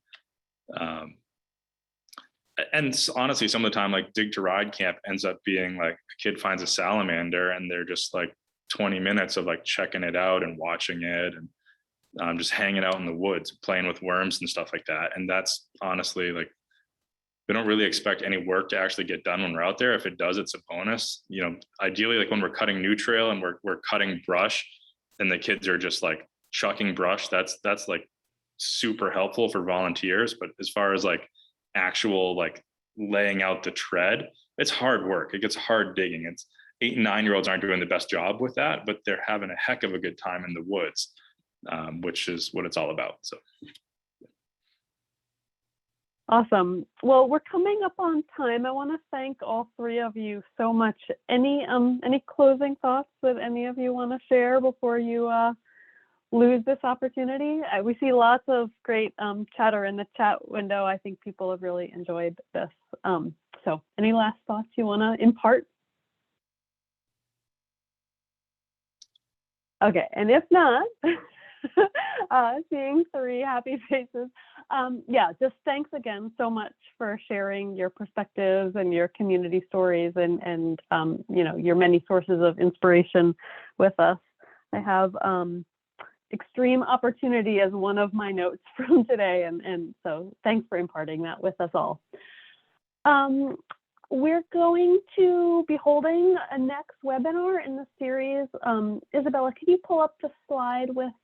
honestly, some of the time, like dig to ride camp ends up being like a kid finds a salamander and they're just like 20 minutes of like checking it out and watching it, and just hanging out in the woods, playing with worms and stuff like that. And that's honestly, like, we don't really expect any work to actually get done when we're out there. If it does, it's a bonus. Ideally, like when we're cutting new trail and we're cutting brush and the kids are just like chucking brush, that's like super helpful for volunteers. But as far as like actual like laying out the tread, it's hard work. It gets hard digging. It's 8 and 9-year-olds aren't doing the best job with that, but they're having a heck of a good time in the woods, which is what it's all about. So awesome. Well, we're coming up on time. I want to thank all three of you so much. Any closing thoughts that any of you want to share before you lose this opportunity? We see lots of great chatter in the chat window. I think people have really enjoyed this. So any last thoughts you want to impart? Okay, and if not, seeing 3 happy faces. Yeah, just thanks again so much for sharing your perspectives and your community stories and your many sources of inspiration with us. I have extreme opportunity as one of my notes from today, and so thanks for imparting that with us all. We're going to be holding a next webinar in the series. Isabella, can you pull up the slide with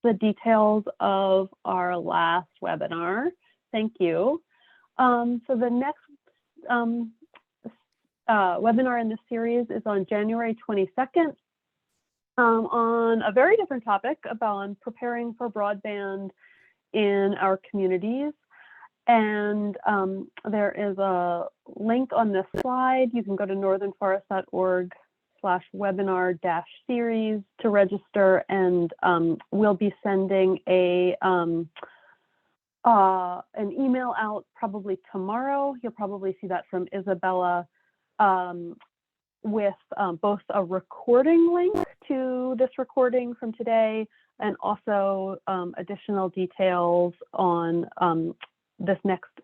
the details of our last webinar? Thank you. So the next webinar in the series is on January 22nd on a very different topic about preparing for broadband in our communities. And there is a link on this slide. You can go to northernforest.org/webinar-series to register, and we'll be sending an email out probably tomorrow. You'll probably see that from Isabella with both a recording link to this recording from today and also additional details on this next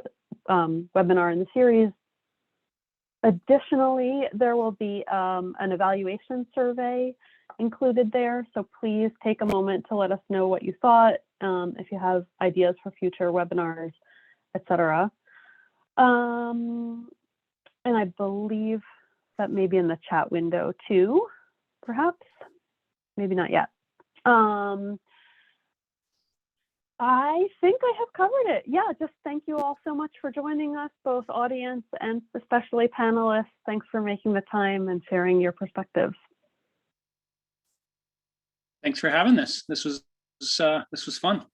webinar in the series. Additionally, there will be an evaluation survey included there, so please take a moment to let us know what you thought, if you have ideas for future webinars, etc. And I believe that may be in the chat window too, perhaps, maybe not yet. I think I have covered it. Yeah, just thank you all so much for joining us, both audience and especially panelists. Thanks for making the time and sharing your perspectives. Thanks for having this. This was fun.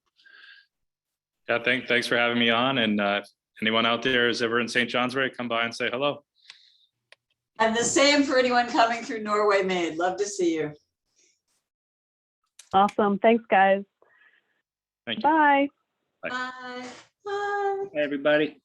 Yeah, thanks for having me on. And anyone out there is ever in St. Johnsbury, come by and say hello. And the same for anyone coming through Norway Made. Love to see you. Awesome. Thanks, guys. Thank you. Bye. Bye. Bye. Bye. Hey, everybody.